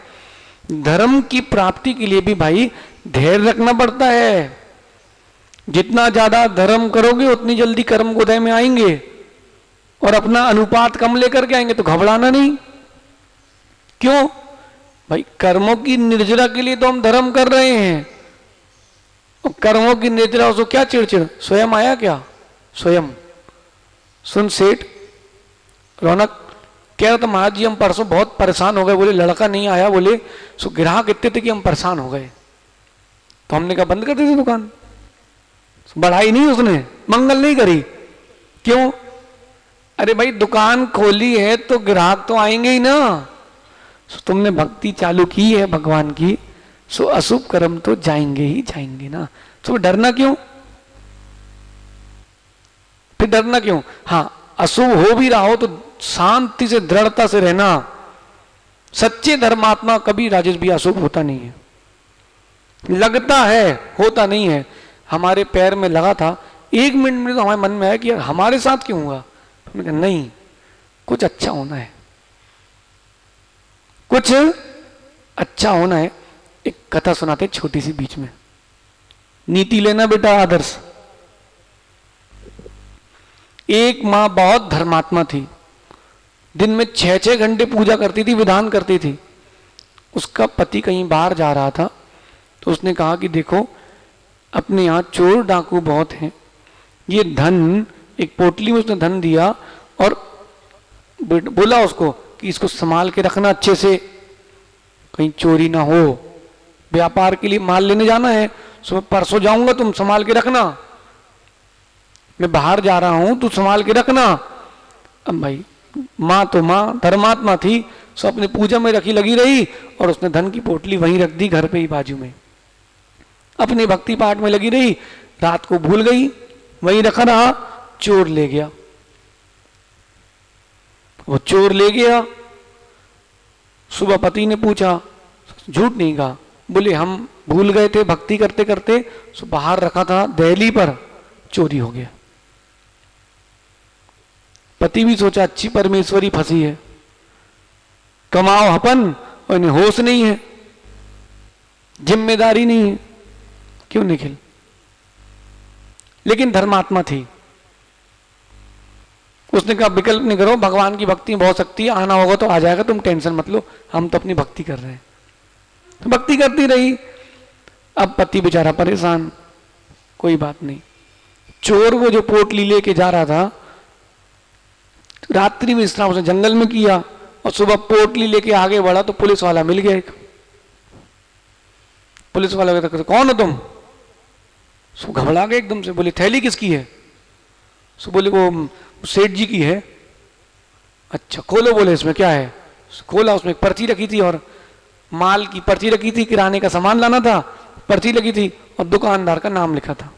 धर्म की प्राप्ति के लिए भी भाई धैर्य रखना पड़ता है। जितना ज्यादा धर्म करोगे उतनी जल्दी कर्म गोदय में आएंगे, और अपना अनुपात कम लेकर के आएंगे, तो घबराना नहीं। क्यों भाई? कर्मों की निर्जरा के लिए तो हम धर्म कर रहे हैं, और कर्मों की निर्जरा उसको क्या चिड़चिड़? स्वयं आया क्या? स्वयं सुन सेठ रौनक कह रहा था महाराज जी हम परसों बहुत परेशान हो गए, बोले लड़का नहीं आया, बोले सो ग्राहक इतने थे कि हम परेशान हो गए। तो हमने कहा बंद कर दी थी दुकान, बढ़ाई नहीं उसने, मंगल नहीं करी। क्यों? अरे भाई दुकान खोली है तो ग्राहक तो आएंगे ही ना। सो तुमने भक्ति चालू की है भगवान की, सो अशुभ कर्म तो जाएंगे ही जाएंगे ना। तो डरना क्यों? फिर डरना क्यों? हाँ अशुभ हो भी रहा हो तो शांति से दृढ़ता से रहना। सच्चे धर्मात्मा कभी राजेश भी अशुभ होता नहीं है, लगता है होता नहीं है। हमारे पैर में लगा था, 1 मिनट में तो हमारे मन में आया कि यार हमारे साथ क्यों हुआ। हमने कहा नहीं, कुछ अच्छा होना है, कुछ अच्छा होना है। एक कथा सुनाते छोटी सी बीच में। नीति लेना बेटा, आदर्श। एक मां बहुत धर्मात्मा थी, दिन में 6-6 घंटे पूजा करती थी, विधान करती थी। उसका पति कहीं बाहर जा रहा था, तो उसने कहा कि देखो अपने यहाँ चोर डाकू बहुत हैं, ये धन, एक पोटली में उसने धन दिया और बोला उसको कि इसको संभाल के रखना अच्छे से, कहीं चोरी ना हो, व्यापार के लिए माल लेने जाना है, सुबह परसों जाऊंगा, तुम संभाल के रखना, मैं बाहर जा रहा हूं, तू संभाल के रखना। अब भाई माँ तो माँ धर्मात्मा थी, सो अपने पूजा में रखी लगी रही, और उसने धन की पोटली वहीं रख दी घर पे ही बाजू में, अपने भक्ति पाठ में लगी रही। रात को भूल गई, वहीं रखा रहा, चोर ले गया। वो चोर ले गया, सुबह पति ने पूछा, झूठ नहीं कहा, बोले हम भूल गए थे भक्ति करते करते, सो बाहर रखा था दहली पर, चोरी हो गया। पति भी सोचा अच्छी परमेश्वरी फंसी है, कमाओ अपन और इन्हें होश नहीं है, जिम्मेदारी नहीं है, क्यों निखिल? लेकिन धर्मात्मा थी, उसने कहा विकल्प नहीं करो, भगवान की भक्ति में बहुत शक्ति है, आना होगा तो आ जाएगा, तुम टेंशन मत लो, हम तो अपनी भक्ति कर रहे हैं। तो भक्ति करती रही। अब पति बेचारा परेशान, कोई बात नहीं। चोर वो जो पोटली लेके जा रहा था, रात्रि में विश्राम उसने जंगल में किया, और सुबह पोटली लेके आगे बढ़ा तो पुलिस वाला मिल गया एक। पुलिस वाला कहता कौन हो तुम? सो घबरा गए एकदम से, बोले थैली किसकी है? सो बोले वो सेठ जी की है। अच्छा खोलो, बोले इसमें क्या है? खोला, उसमें एक पर्ची रखी थी और माल की पर्ची रखी थी, किराने का सामान लाना था, पर्ची लगी थी और दुकानदार का नाम लिखा था।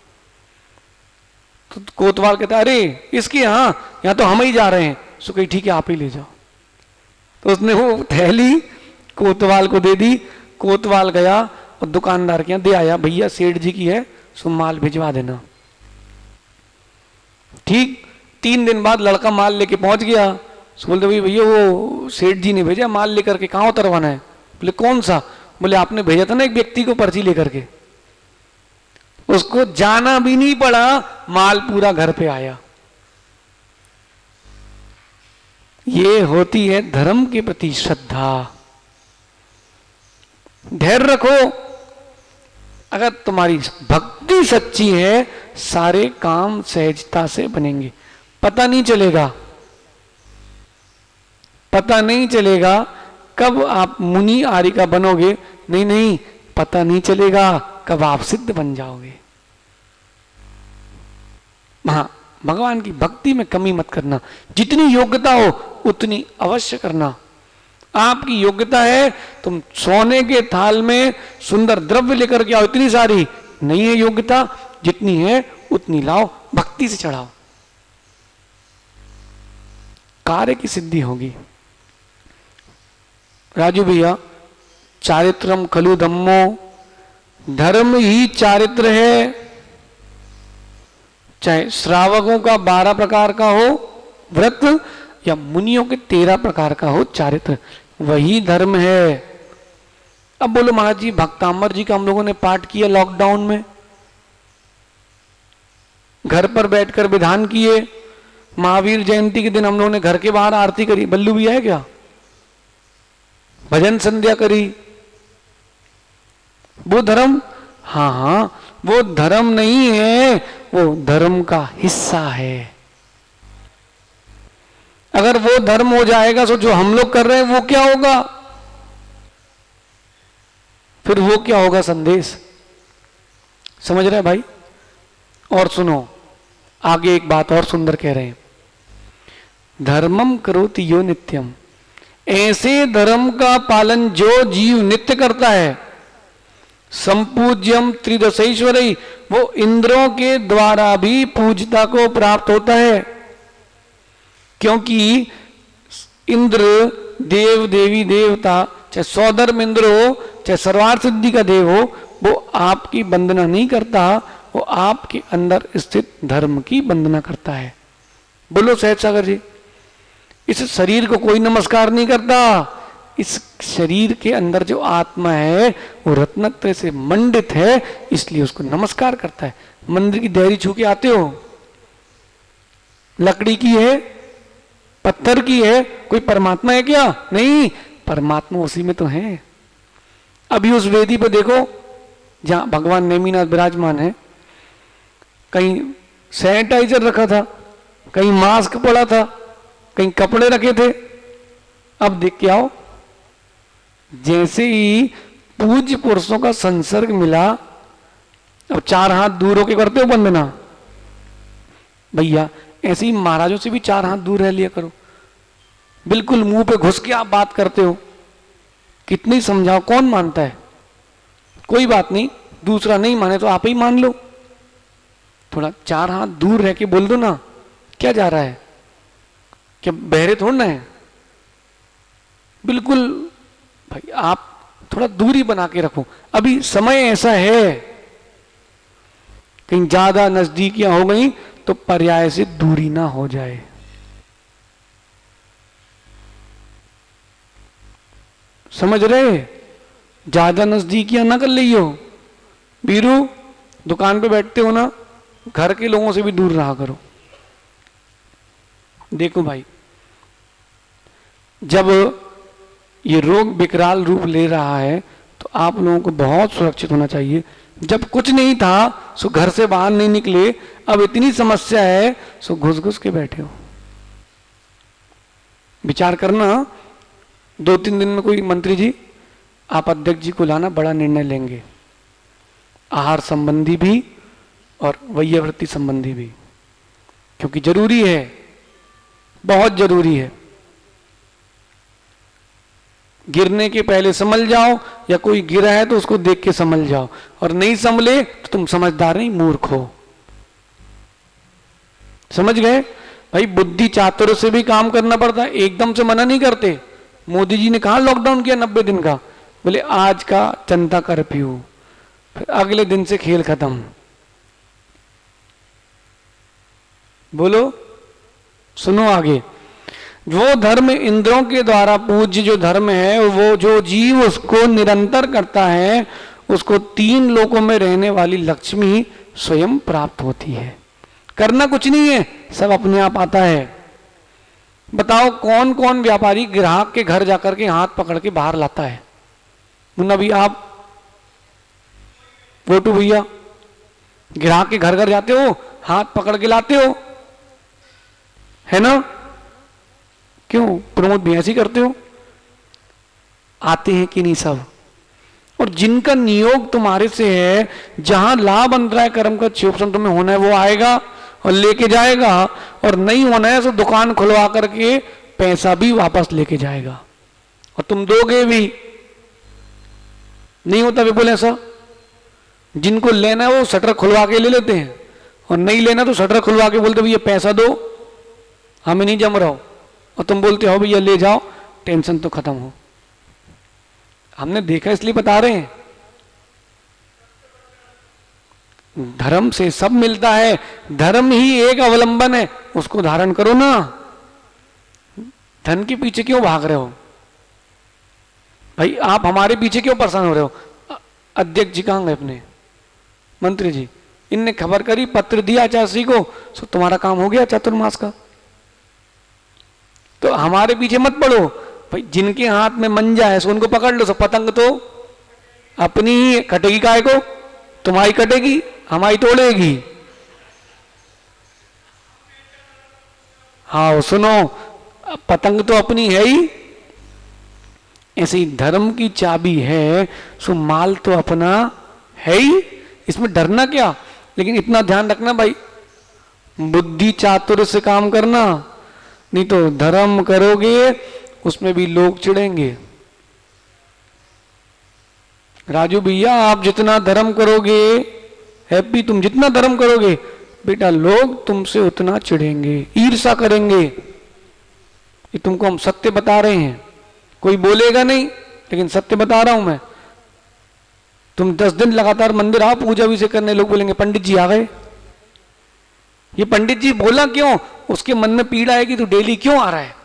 तो कोतवाल कहता अरे इसकी, यहाँ तो हम ही जा रहे हैं। सो कही ठीक है आप ही ले जाओ। तो उसने वो थैली कोतवाल को दे दी, कोतवाल गया और दुकानदार के यहाँ दे आया, भैया सेठ जी की है, सो माल भिजवा देना। ठीक 3 दिन बाद लड़का माल लेके पहुंच गया। सो बोलते भाई भैया वो सेठ जी ने भेजा माल लेकर के, कहाँ उतरवाना है? बोले कौन सा? बोले आपने भेजा था ना एक व्यक्ति को पर्ची लेकर के। उसको जाना भी नहीं पड़ा, माल पूरा घर पे आया। ये होती है धर्म के प्रति श्रद्धा। धैर्य रखो, अगर तुम्हारी भक्ति सच्ची है सारे काम सहजता से बनेंगे। पता नहीं चलेगा, पता नहीं चलेगा कब आप मुनि आर्य का बनोगे, नहीं पता नहीं चलेगा कब आप सिद्ध बन जाओगे। हाँ, भगवान की भक्ति में कमी मत करना, जितनी योग्यता हो उतनी अवश्य करना। आपकी योग्यता है तुम सोने के थाल में सुंदर द्रव्य लेकर के आओ, इतनी सारी नहीं है योग्यता, जितनी है उतनी लाओ, भक्ति से चढ़ाओ, कार्य की सिद्धि होगी। राजू भैया, चारित्रम खलु धम्मो, धर्म ही चारित्र है। चाहे श्रावकों का 12 प्रकार का हो व्रत या मुनियों के 13 प्रकार का हो चारित्र, वही धर्म है। अब बोलो महाराज जी भक्तांबर जी का हम लोगों ने पाठ किया लॉकडाउन में, घर पर बैठकर विधान किए, महावीर जयंती के दिन हम लोगों ने घर के बाहर आरती करी, बल्लू भी है क्या, भजन संध्या करी, वो धर्म? हाँ, वो धर्म नहीं है, वो धर्म का हिस्सा है। अगर वो धर्म हो जाएगा तो जो हम लोग कर रहे हैं वो क्या होगा? फिर वो क्या होगा? संदेश। समझ रहे भाई? और सुनो, आगे एक बात और सुंदर कह रहे हैं, धर्मम करोति यो नित्यम। ऐसे धर्म का पालन जो जीव नित्य करता है, संपूज्यम त्रिदशैश्वरी, वो इंद्रों के द्वारा भी पूज्यता को प्राप्त होता है। क्योंकि इंद्र देव देवी देवता, चाहे सौधर्म इंद्र हो चाहे सर्वार्थ सिद्धि का देव हो, वो आपकी वंदना नहीं करता, वो आपके अंदर स्थित धर्म की वंदना करता है। बोलो सहज सागर जी, इस शरीर को कोई नमस्कार नहीं करता, इस शरीर के अंदर जो आत्मा है वो रत्नत्रय से मंडित है, इसलिए उसको नमस्कार करता है। मंदिर की देहरी छू के आते हो, लकड़ी की है, पत्थर की है, कोई परमात्मा है क्या? नहीं, परमात्मा उसी में तो है। अभी उस वेदी पर देखो जहां भगवान नेमिनाथ विराजमान है, कहीं सैनिटाइजर रखा था, कहीं मास्क पड़ा था, कहीं कपड़े रखे थे। अब देख के आओ, जैसे ही पूज्य पुरुषों का संसर्ग मिला, अब 4 हाथ दूर होके करते हो वंदना भैया, ऐसे ही महाराजों से भी 4 हाथ दूर रह लिया करो। बिल्कुल मुंह पे घुस के आप बात करते हो, कितनी समझाओ, कौन मानता है? कोई बात नहीं, दूसरा नहीं माने तो आप ही मान लो। थोड़ा 4 हाथ दूर रह के बोल दो ना, क्या जा रहा है? क्या बहरे थोड़ा ना है? बिल्कुल भाई, आप थोड़ा दूरी बना के रखो। अभी समय ऐसा है, कहीं ज्यादा नजदीकियां हो गई तो पर्याय से दूरी ना हो जाए। समझ रहे? ज्यादा नजदीकियां ना कर लियो। बीरू, दुकान पे बैठते हो ना, घर के लोगों से भी दूर रहा करो। देखो भाई, जब ये रोग विकराल रूप ले रहा है तो आप लोगों को बहुत सुरक्षित होना चाहिए। जब कुछ नहीं था सो घर से बाहर नहीं निकले, अब इतनी समस्या है सो घुस घुस के बैठे हो। विचार करना, 2-3 दिन में कोई मंत्री जी, आप अध्यक्ष जी को लाना, बड़ा निर्णय लेंगे, आहार संबंधी भी और वैयावृत्ति संबंधी भी, क्योंकि जरूरी है, बहुत जरूरी है। गिरने के पहले संभल जाओ, या कोई गिरा है तो उसको देख के संभल जाओ, और नहीं संभले तो तुम समझदार नहीं, मूर्ख हो। समझ गए भाई? बुद्धि चातुर्य से भी काम करना पड़ता है, एकदम से मना नहीं करते। मोदी जी ने कहा लॉकडाउन किया 90 दिन का, बोले आज का जनता कर्फ्यू, फिर अगले दिन से खेल खत्म। बोलो, सुनो आगे। वो धर्म इंद्रों के द्वारा पूज्य जो धर्म है, वो जो जीव उसको निरंतर करता है, उसको 3 लोकों में रहने वाली लक्ष्मी स्वयं प्राप्त होती है। करना कुछ नहीं है, सब अपने आप आता है। बताओ कौन कौन व्यापारी ग्राहक के घर जाकर के हाथ पकड़ के बाहर लाता है? मुन्ना भी, आप, वोटू भैया, ग्राहक के घर घर जाते हो, हाथ पकड़ के लाते हो, है ना? क्यों प्रमोद भी ऐसे करते हो? आते हैं कि नहीं सब? और जिनका नियोग तुम्हारे से है, जहां लाभ अंतराय कर्म का क्षोभन तुम्हें होना है वो आएगा और लेके जाएगा, और नहीं होना है तो दुकान खुलवा करके पैसा भी वापस लेके जाएगा, और तुम दोगे भी। नहीं होता विपुल ऐसा? जिनको लेना है वो शटर खुलवा के ले लेते हैं, और नहीं लेना तो शटर खुलवा के बोलते भैया पैसा दो, हमें नहीं जम रहा हो, और तुम बोलते हो भैया ले जाओ, टेंशन तो खत्म हो। हमने देखा इसलिए बता रहे हैं। धर्म से सब मिलता है, धर्म ही एक अवलंबन है, उसको धारण करो ना। धन के पीछे क्यों भाग रहे हो भाई? आप हमारे पीछे क्यों परेशान हो रहे हो? अध्यक्ष जी कहां गए अपने? मंत्री जी, इनने खबर करी, पत्र दिया आचार्य को, सो तुम्हारा काम हो गया चातुर्मास का। तो हमारे पीछे मत पड़ो भाई। जिनके हाथ में मंजा है सो उनको पकड़ लो। सो पतंग तो अपनी ही कटेगी, काय को? तुम्हारी कटेगी, हमारी तोड़ेगी। हाँ सुनो, पतंग तो अपनी है ही, ऐसे ही धर्म की चाबी है, सो माल तो अपना है ही, इसमें डरना क्या? लेकिन इतना ध्यान रखना भाई, बुद्धि चातुर्य से काम करना, नहीं तो धर्म करोगे उसमें भी लोग चिढ़ेंगे। राजू भैया, आप जितना धर्म करोगे, हैप्पी, तुम जितना धर्म करोगे बेटा, लोग तुमसे उतना चिढ़ेंगे, ईर्ष्या करेंगे। ये तुमको हम सत्य बता रहे हैं, कोई बोलेगा नहीं, लेकिन सत्य बता रहा हूं मैं। तुम 10 दिन लगातार मंदिर आओ पूजा भी से करने, लोग बोलेंगे पंडित जी आ गए। ये पंडित जी बोला क्यों? उसके मन में पीड़ा है कि तू डेली क्यों आ रहा है।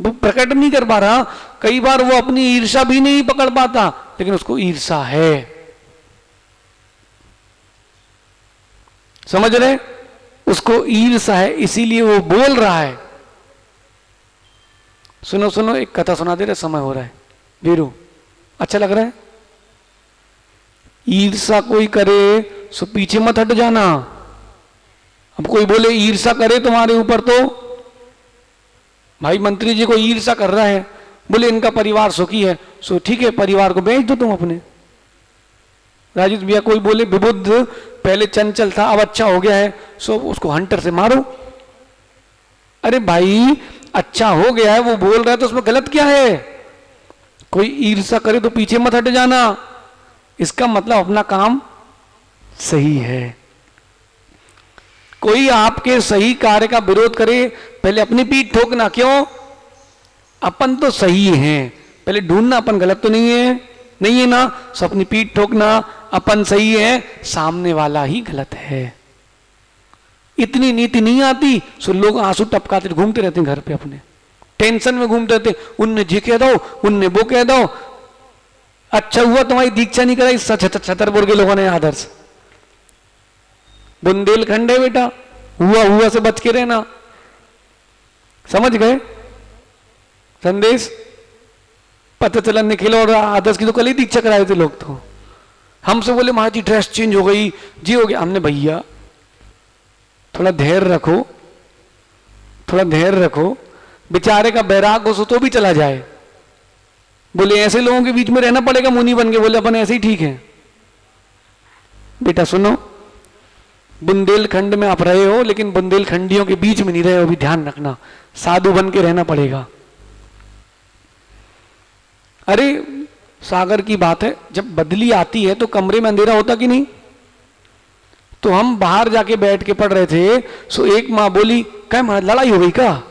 वो प्रकट नहीं कर पा रहा, कई बार वो अपनी ईर्षा भी नहीं पकड़ पाता, लेकिन उसको ईर्षा है। समझ रहे? उसको ईर्षा है, इसीलिए वो बोल रहा है। सुनो सुनो, एक कथा सुना दे रहे, समय हो रहा है। वीरू, अच्छा लग रहा है? ईर्षा कोई करे सो पीछे मत हट जाना। अब कोई बोले ईर्षा करे तुम्हारे ऊपर, तो भाई मंत्री जी को ईर्षा कर रहा है, बोले इनका परिवार सुखी है, सो ठीक है, परिवार को बेच दो तुम अपने। राजेश भैया कोई बोले विबुद्ध पहले चंचल था अब अच्छा हो गया है, सो उसको हंटर से मारो। अरे भाई अच्छा हो गया है, वो बोल रहा है तो उसमें गलत क्या है? कोई ईर्षा करे तो पीछे मत हट जाना, इसका मतलब अपना काम सही है। कोई आपके सही कार्य का विरोध करे, पहले अपनी पीठ ठोकना। क्यों? अपन तो सही हैं, पहले ढूंढना अपन गलत तो नहीं है, नहीं है ना, सो अपनी पीठ ठोकना, अपन सही है, सामने वाला ही गलत है। इतनी नीति नहीं आती, सो लोग आंसू टपकाते घूमते रहते हैं घर पे, अपने टेंशन में घूमते रहते, उनने जी कह दो, उनने वो कह दो। अच्छा हुआ तुम्हारी दीक्षा नहीं कराई छतरपुर के लोगों ने आदर्श। बुंदेलखंड है बेटा, हुआ हुआ से बच के रहना। समझ गए संदेश? पता चला निखिल और आदर्श की तो कल ही दीक्षा कराए थे लोग, तो हमसे बोले महाराज जी ड्रेस चेंज हो गई जी, हो गया। हमने भैया थोड़ा धैर्य रखो, थोड़ा धैर्य रखो, बेचारे का बैराग हो तो भी चला जाए। बोले ऐसे लोगों के बीच में रहना पड़ेगा मुनि बन के? बोले अपन ऐसे ही ठीक है। बेटा सुनो, बुंदेलखंड में आप रहे हो, लेकिन बुंदेलखंडियों के बीच में नहीं रहे हो, भी ध्यान रखना, साधु बन के रहना पड़ेगा। अरे सागर की बात है, जब बदली आती है तो कमरे में अंधेरा होता कि नहीं? तो हम बाहर जाके बैठ के पढ़ रहे थे, सो एक माँ बोली क्या महाराज लड़ाई हो गई क्या?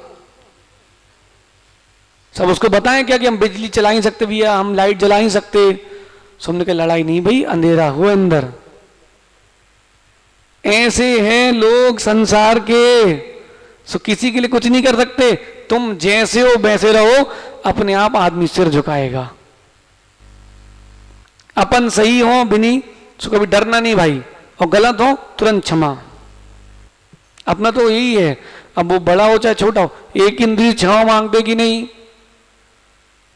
सब उसको बताएं क्या कि हम बिजली चला ही सकते भैया, हम लाइट जला ही सकते। सबने कहा लड़ाई नहीं भाई, अंधेरा हो अंदर। ऐसे हैं लोग संसार के, सो किसी के लिए कुछ नहीं कर सकते। तुम जैसे हो वैसे रहो, अपने आप आदमी सिर झुकाएगा। अपन सही हो बिनी सो कभी डरना नहीं भाई, और गलत हो तुरंत क्षमा। अपना तो यही है, अब वो बड़ा हो चाहे छोटा हो, एक इंद्रिय क्षमा मांगते कि नहीं,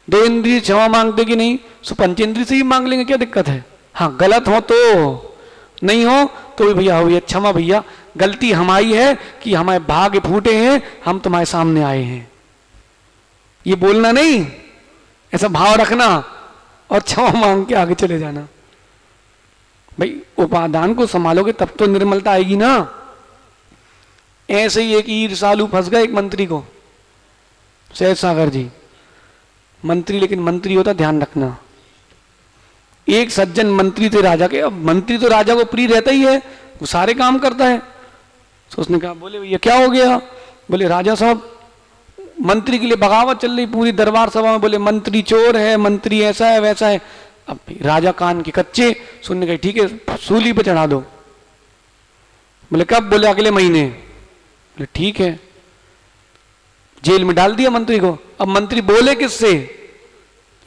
दो इंद्रिय क्षमा मांगते कि नहीं, सो पंचेंद्रिय से ही मांग लेंगे, क्या दिक्कत है? हाँ गलत हो तो, नहीं हो तो भैया हो क्षमा भैया, गलती हमारी है कि हमारे भाग्य फूटे हैं, हम तुम्हारे सामने आए हैं। ये बोलना नहीं, ऐसा भाव रखना और क्षमा मांग के आगे चले जाना। भाई उपादान को संभालोगे तब तो निर्मलता आएगी ना। ऐसे ही एक ईर्षालु फंस गए एक मंत्री को, सहज सागर जी मंत्री, लेकिन मंत्री होता ध्यान रखना, एक सज्जन मंत्री थे राजा के। अब मंत्री तो राजा को प्रिय रहता ही है, वो सारे काम करता है। तो उसने कहा, बोले भैया क्या हो गया? बोले राजा साहब मंत्री के लिए बगावत चल रही पूरी दरबार सभा में, बोले मंत्री चोर है, मंत्री ऐसा है वैसा है। अब राजा कान के कच्चे, सुनने गए ठीक है सूली पे चढ़ा दो। बोले कब? बोले अगले महीने। बोले ठीक है, जेल में डाल दिया मंत्री को। अब मंत्री बोले किससे?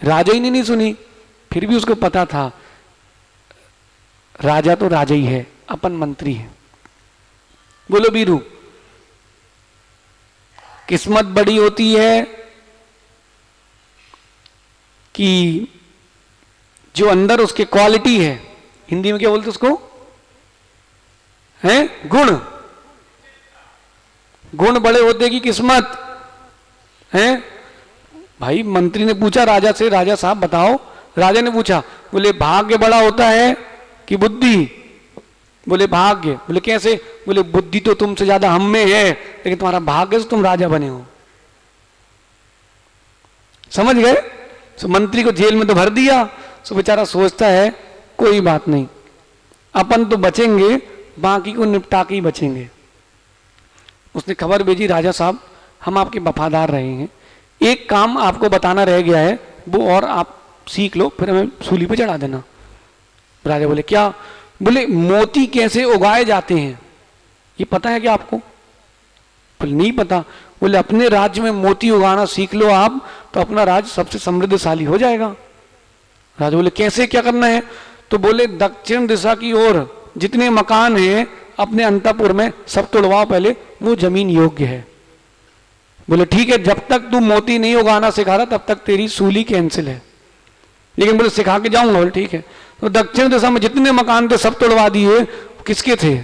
राजा ही ने नहीं सुनी, फिर भी उसको पता था राजा तो राजा ही है, अपन मंत्री है। बोलो बीरू, किस्मत बड़ी होती है कि जो अंदर उसके क्वालिटी है, हिंदी में क्या बोलते उसको, है गुण, गुण बड़े होते की किस्मत है। भाई मंत्री ने पूछा राजा से, राजा साहब बताओ। राजा ने पूछा, बोले भाग्य बड़ा होता है कि बुद्धि? बोले भाग्य। बोले कैसे? बोले बुद्धि तो तुमसे ज्यादा हम में है, लेकिन तुम्हारा भाग्य से तुम राजा बने हो। समझ गए? सो मंत्री को जेल में तो भर दिया। सो बेचारा सोचता है कोई बात नहीं, अपन तो बचेंगे, बाकी को निपटा के ही बचेंगे। उसने खबर भेजी, राजा साहब हम आपके वफादार रहे हैं, एक काम आपको बताना रह गया है, वो और आप सीख लो, फिर हमें सूली पे चढ़ा देना। राजा बोले क्या? बोले मोती कैसे उगाए जाते हैं ये पता है क्या आपको? बोले नहीं पता। बोले अपने राज्य में मोती उगाना सीख लो आप, तो अपना राज्य सबसे समृद्धशाली हो जाएगा। राजा बोले कैसे, क्या करना है? तो बोले दक्षिण दिशा की ओर जितने मकान हैं अपने अंतपुर में सब तोड़वाओ पहले, वो जमीन योग्य है। बोले ठीक है, जब तक तू मोती नहीं उगाना सिखा रहा तब तक तेरी सूली कैंसिल है, लेकिन बोले सिखा के जाऊंगा। बोले ठीक है। तो दक्षिण दिशा में जितने मकान थे सब तोड़वा दिए। किसके थे?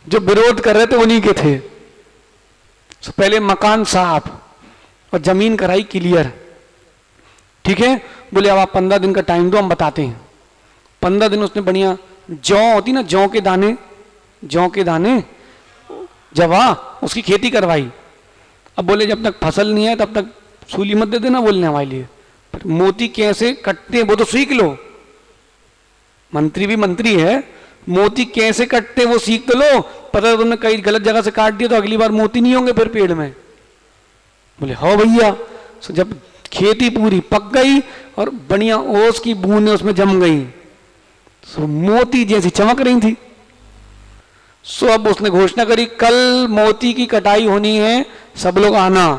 जो विरोध कर रहे थे उन्हीं के थे। तो पहले मकान साफ और जमीन कराई क्लियर। ठीक है। बोले अब आप 15 दिन का टाइम दो, हम बताते हैं। 15 दिन उसने बढ़िया जौ होती ना, जौ के दाने, जौ के दाने जवा, उसकी खेती करवाई। अब बोले जब तक फसल नहीं है तब तक सूली मत दे देना बोलने हमारे लिए, पर मोती कैसे कटते हैं वो तो सीख लो। मंत्री भी मंत्री है, मोती कैसे कटते वो सीख तो लो। पता तुमने कई गलत जगह से काट दिया तो अगली बार मोती नहीं होंगे फिर पेड़ में। बोले हो भैया। सो जब खेती पूरी पक गई और बढ़िया ओस की बूंदें उसमें जम गई, सो मोती जैसी चमक रही थी। सो अब उसने घोषणा करी कल मोती की कटाई होनी है, सब लोग आना।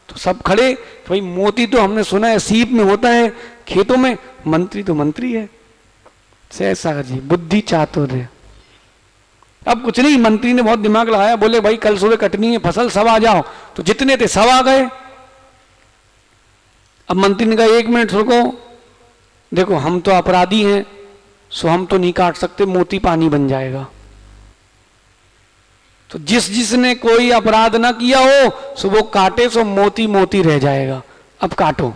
तो सब खड़े। तो भाई मोती तो हमने सुना है सीप में होता है, खेतों में, मंत्री तो मंत्री है। सहज सागर जी बुद्धि चातुर्य। अब कुछ नहीं, मंत्री ने बहुत दिमाग लगाया, बोले भाई कल सुबह कटनी है फसल, सब आ जाओ। तो जितने थे सब आ गए। अब मंत्री ने कहा 1 मिनट रुको, देखो हम तो अपराधी हैं, सो हम तो नहीं काट सकते, मोती पानी बन जाएगा। तो जिसने कोई अपराध ना किया हो सो वो काटे, सो मोती मोती रह जाएगा। अब काटो।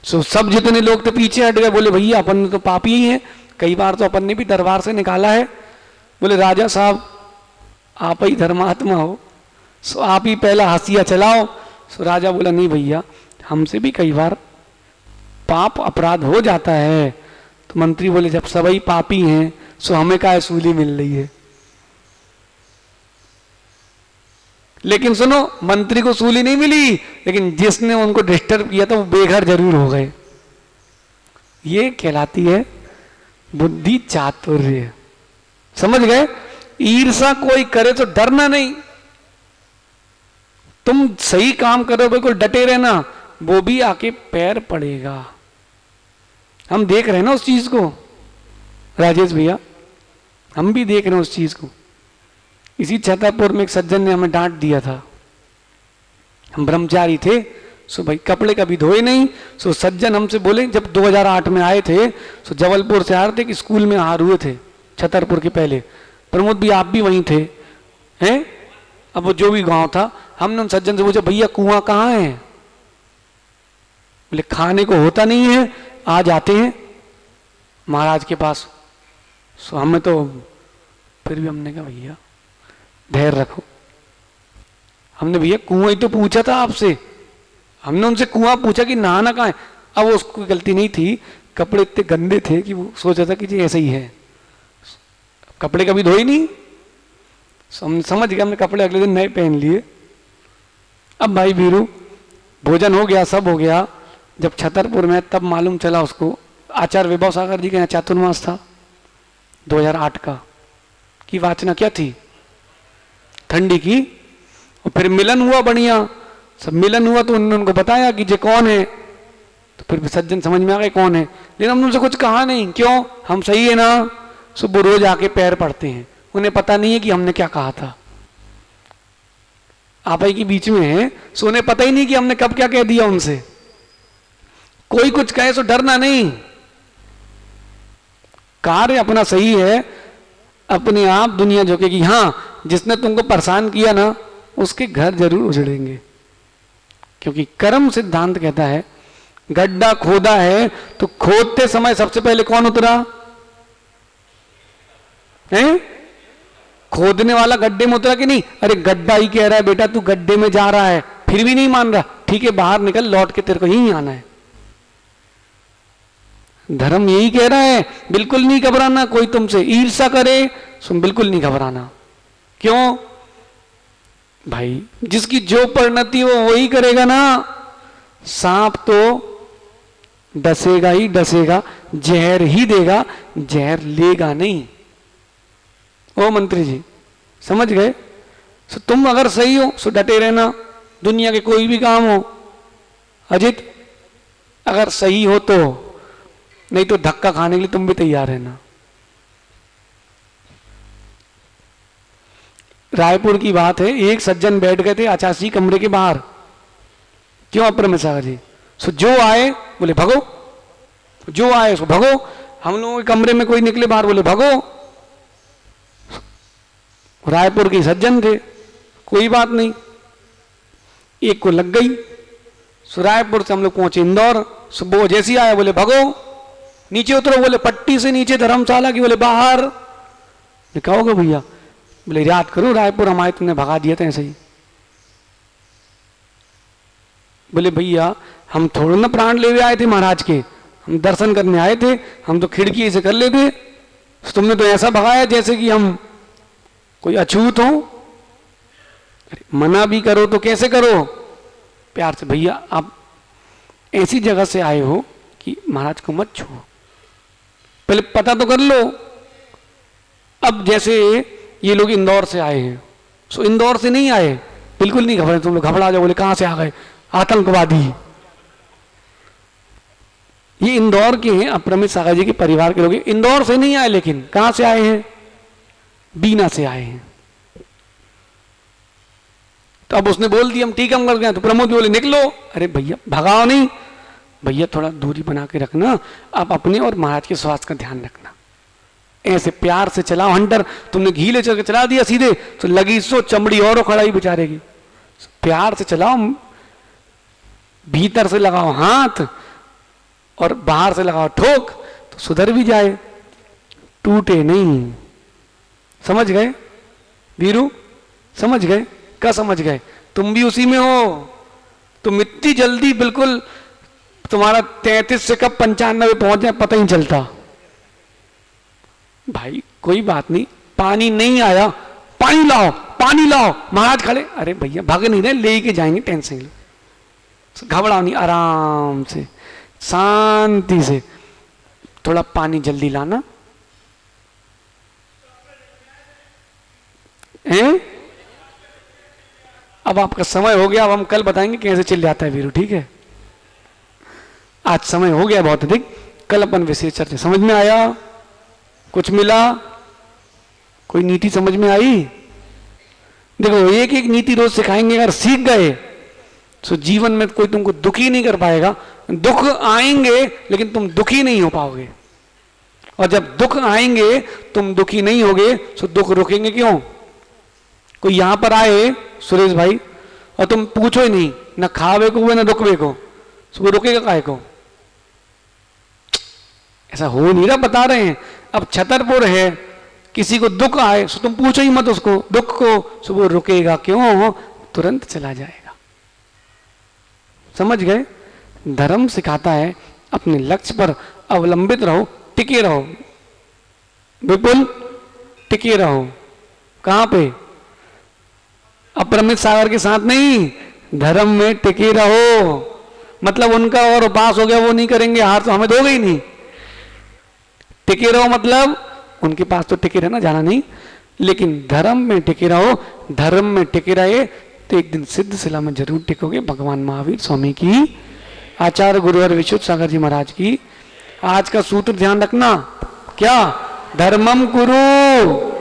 सो सब जितने लोग थे पीछे हट गए। बोले भैया अपन तो पापी ही हैं, कई बार तो अपन ने भी दरबार से निकाला है। बोले राजा साहब आप ही धर्मात्मा हो, सो आप ही पहला हंसिया चलाओ। सो राजा बोला नहीं भैया, हमसे भी कई बार पाप अपराध हो जाता है। तो मंत्री बोले जब सभी पापी हैं सो हमें क्या सूली मिल रही है। लेकिन सुनो, मंत्री को सूली नहीं मिली, लेकिन जिसने उनको डिस्टर्ब किया था वो बेघर जरूर हो गए। ये कहलाती है बुद्धि चातुर्य। समझ गए? ईर्षा कोई करे तो डरना नहीं। तुम सही काम करो, बिल्कुल डटे रहना, वो भी आके पैर पड़ेगा। हम देख रहे हैं ना उस चीज को राजेश भैया, हम भी देख रहे हैं उस चीज को। इसी छतरपुर में एक सज्जन ने हमें डांट दिया था। हम ब्रह्मचारी थे, सो भाई कपड़े कभी धोए नहीं। सो सज्जन हमसे बोले, जब 2008 में आए थे, सो जबलपुर से आ रहे थे कि स्कूल में हार हुए थे छतरपुर के पहले। प्रमोद भी आप भी वहीं थे हैं। अब वो जो भी गांव था, हमने उन सज्जन से पूछा भैया कुआं कहाँ है? बोले खाने को होता नहीं है, आ जाते हैं महाराज के पास। सो हमें तो फिर भी हमने कहा भैया धैर्य रखो। हमने भैया कुआं ही तो पूछा था आपसे, हमने उनसे कुआं पूछा कि नहाना कहाँ है। अब उसको गलती नहीं थी, कपड़े इतने गंदे थे कि वो सोचा था कि जी ऐसा ही है। कपड़े कभी धोए नहीं, हमने समझ गया, हमने कपड़े अगले दिन नए पहन लिए। अब भाई वीरू भोजन हो गया, सब हो गया। जब छतरपुर में तब मालूम चला उसको, आचार्य विभव सागर जी के यहाँ चातुर्मास था 2008 का, की वाचना क्या थी ठंडी की। और फिर मिलन हुआ बढ़िया, सब मिलन हुआ तो उन्होंने उनको बताया कि ये कौन है। तो फिर सज्जन समझ में आ गए कौन है, लेकिन हमने उनसे कुछ कहा नहीं। क्यों? हम सही है ना। सो वो रोज आके पैर पड़ते हैं, उन्हें पता नहीं है कि हमने क्या कहा था। आप ही के बीच में है, सो उन्हें पता ही नहीं कि हमने कब क्या कह दिया उनसे। कोई कुछ कहे सो डरना नहीं, कार्य अपना सही है, अपने आप दुनिया झुकेगी। हाँ, जिसने तुमको परेशान किया ना उसके घर जरूर उजड़ेंगे, क्योंकि कर्म सिद्धांत कहता है गड्ढा खोदा है तो खोदते समय सबसे पहले कौन उतरा है? खोदने वाला गड्ढे में उतरा कि नहीं? अरे गड्ढा ही कह रहा है बेटा तू गड्ढे में जा रहा है, फिर भी नहीं मान रहा, ठीक है बाहर निकल, लौट के तेरे को यहीं आना है। धर्म यही कह रहा है, बिल्कुल नहीं घबराना। कोई तुमसे ईर्ष्या करे तुम बिल्कुल नहीं घबराना। क्यों भाई? जिसकी जो परिणति वो वही करेगा ना। सांप तो डसेगा ही डसेगा, जहर ही देगा, जहर लेगा नहीं। ओ मंत्री जी समझ गए? सो तुम अगर सही हो सो डटे रहना, दुनिया के कोई भी काम हो। अजित अगर सही हो तो, नहीं तो धक्का खाने के लिए तुम भी तैयार रहना। रायपुर की बात है, एक सज्जन बैठ गए थे आचासी कमरे के बाहर। क्यों अप्रमेय सागर जी? सो जो आए बोले भगो, जो आए सो भगो। हम लोगों के कमरे में कोई निकले बाहर, बोले भगो। रायपुर के सज्जन थे, कोई बात नहीं, एक को लग गई। सो रायपुर से हम लोग पहुंचे इंदौर। सो वो जैसे ही आया बोले भगो, नीचे उतरो, बोले पट्टी से नीचे धर्मशाला की, बोले बाहर। कहा होगा भैया? बोले याद करो रायपुर हम आए तुमने भगा दिया था ऐसे ही। बोले भैया हम थोड़ा ना प्राण ले आए थे महाराज के, हम दर्शन करने आए थे, हम तो खिड़की से कर लेते, तुमने तो ऐसा भगाया जैसे कि हम कोई अछूत हो। मना भी करो तो कैसे करो? प्यार से, भैया आप ऐसी जगह से आए हो कि महाराज को मत छुओ, पहले पता तो कर लो। अब जैसे ये लोग इंदौर से आए हैं, सो इंदौर से नहीं आए, बिल्कुल नहीं घबराए तुम लोग, घबरा जाओ, बोले कहां से आ गए आतंकवादी। ये इंदौर के हैं, अप्रमेय सागर जी के परिवार के लोग। इंदौर से नहीं आए, लेकिन कहां से आए हैं? बीना से आए हैं। तो अब उसने बोल दिया हम ठीक हम कर गए, तो प्रमोद बोले निकलो। अरे भैया भगाओ नहीं, भैया थोड़ा दूरी बना के रखना, आप अपने और महाराज के स्वास्थ्य का ध्यान रखना। ऐसे प्यार से चलाओ। हंटर तुमने घी ले चल के चला दिया सीधे, तो लगी सो चमड़ी और खड़ाई बेचारे की। प्यार से चलाओ, भीतर से लगाओ हाथ और बाहर से लगाओ ठोक, तो सुधर भी जाए, टूटे नहीं। समझ गए वीरू? समझ गए? क्या समझ गए? तुम भी उसी में हो। तुम इतनी जल्दी बिल्कुल तुम्हारा 33 से कब 95 पहुंच जाए पता ही नहीं चलता। भाई कोई बात नहीं, पानी नहीं आया, पानी लाओ, पानी लाओ, महाराज खड़े। अरे भैया भाग नहीं रहे, लेके जाएंगे, टेंशन लो, घबराओ नहीं, आराम से शांति से थोड़ा पानी जल्दी लाना है। अब आपका समय हो गया, अब हम कल बताएंगे कैसे चिल जाता है वीरू, ठीक है? आज समय हो गया बहुत अधिक, कल अपन विशेष चर्चा। समझ में आया? कुछ मिला? कोई नीति समझ में आई? देखो एक एक नीति रोज सिखाएंगे, अगर सीख गए तो जीवन में कोई तुमको दुखी नहीं कर पाएगा। दुख आएंगे लेकिन तुम दुखी नहीं हो पाओगे, और जब दुख आएंगे तुम दुखी नहीं होगे तो दुख रुकेंगे क्यों? कोई यहां पर आए सुरेश भाई और तुम पूछो ही नहीं, ना खावे को ना रुकवे को, तो वो रुकेगा काहे को? ऐसा हो नहीं रहा, बता रहे हैं। अब छतरपुर है, किसी को दुख आए तो तुम पूछो ही मत उसको दुख को, तो वो रुकेगा क्यों? तुरंत चला जाएगा। समझ गए? धर्म सिखाता है अपने लक्ष्य पर अवलंबित रहो, टिके रहो, विपुल टिके रहो। कहां पे? अप्रमेय सागर के साथ नहीं, धर्म में टिके रहो। मतलब उनका और उपास हो गया वो नहीं करेंगे, हार तो हमें दोगे ही नहीं। टिके रहो मतलब उनके पास तो टिके रहना, जाना नहीं, लेकिन धर्म में टिके रहो। धर्म में टिके रहे तो एक दिन सिद्ध शिला में जरूर टिकोगे। भगवान महावीर स्वामी की, आचार्य गुरुवर विशुद्ध सागर जी महाराज की। आज का सूत्र ध्यान रखना, क्या? धर्मम कुरु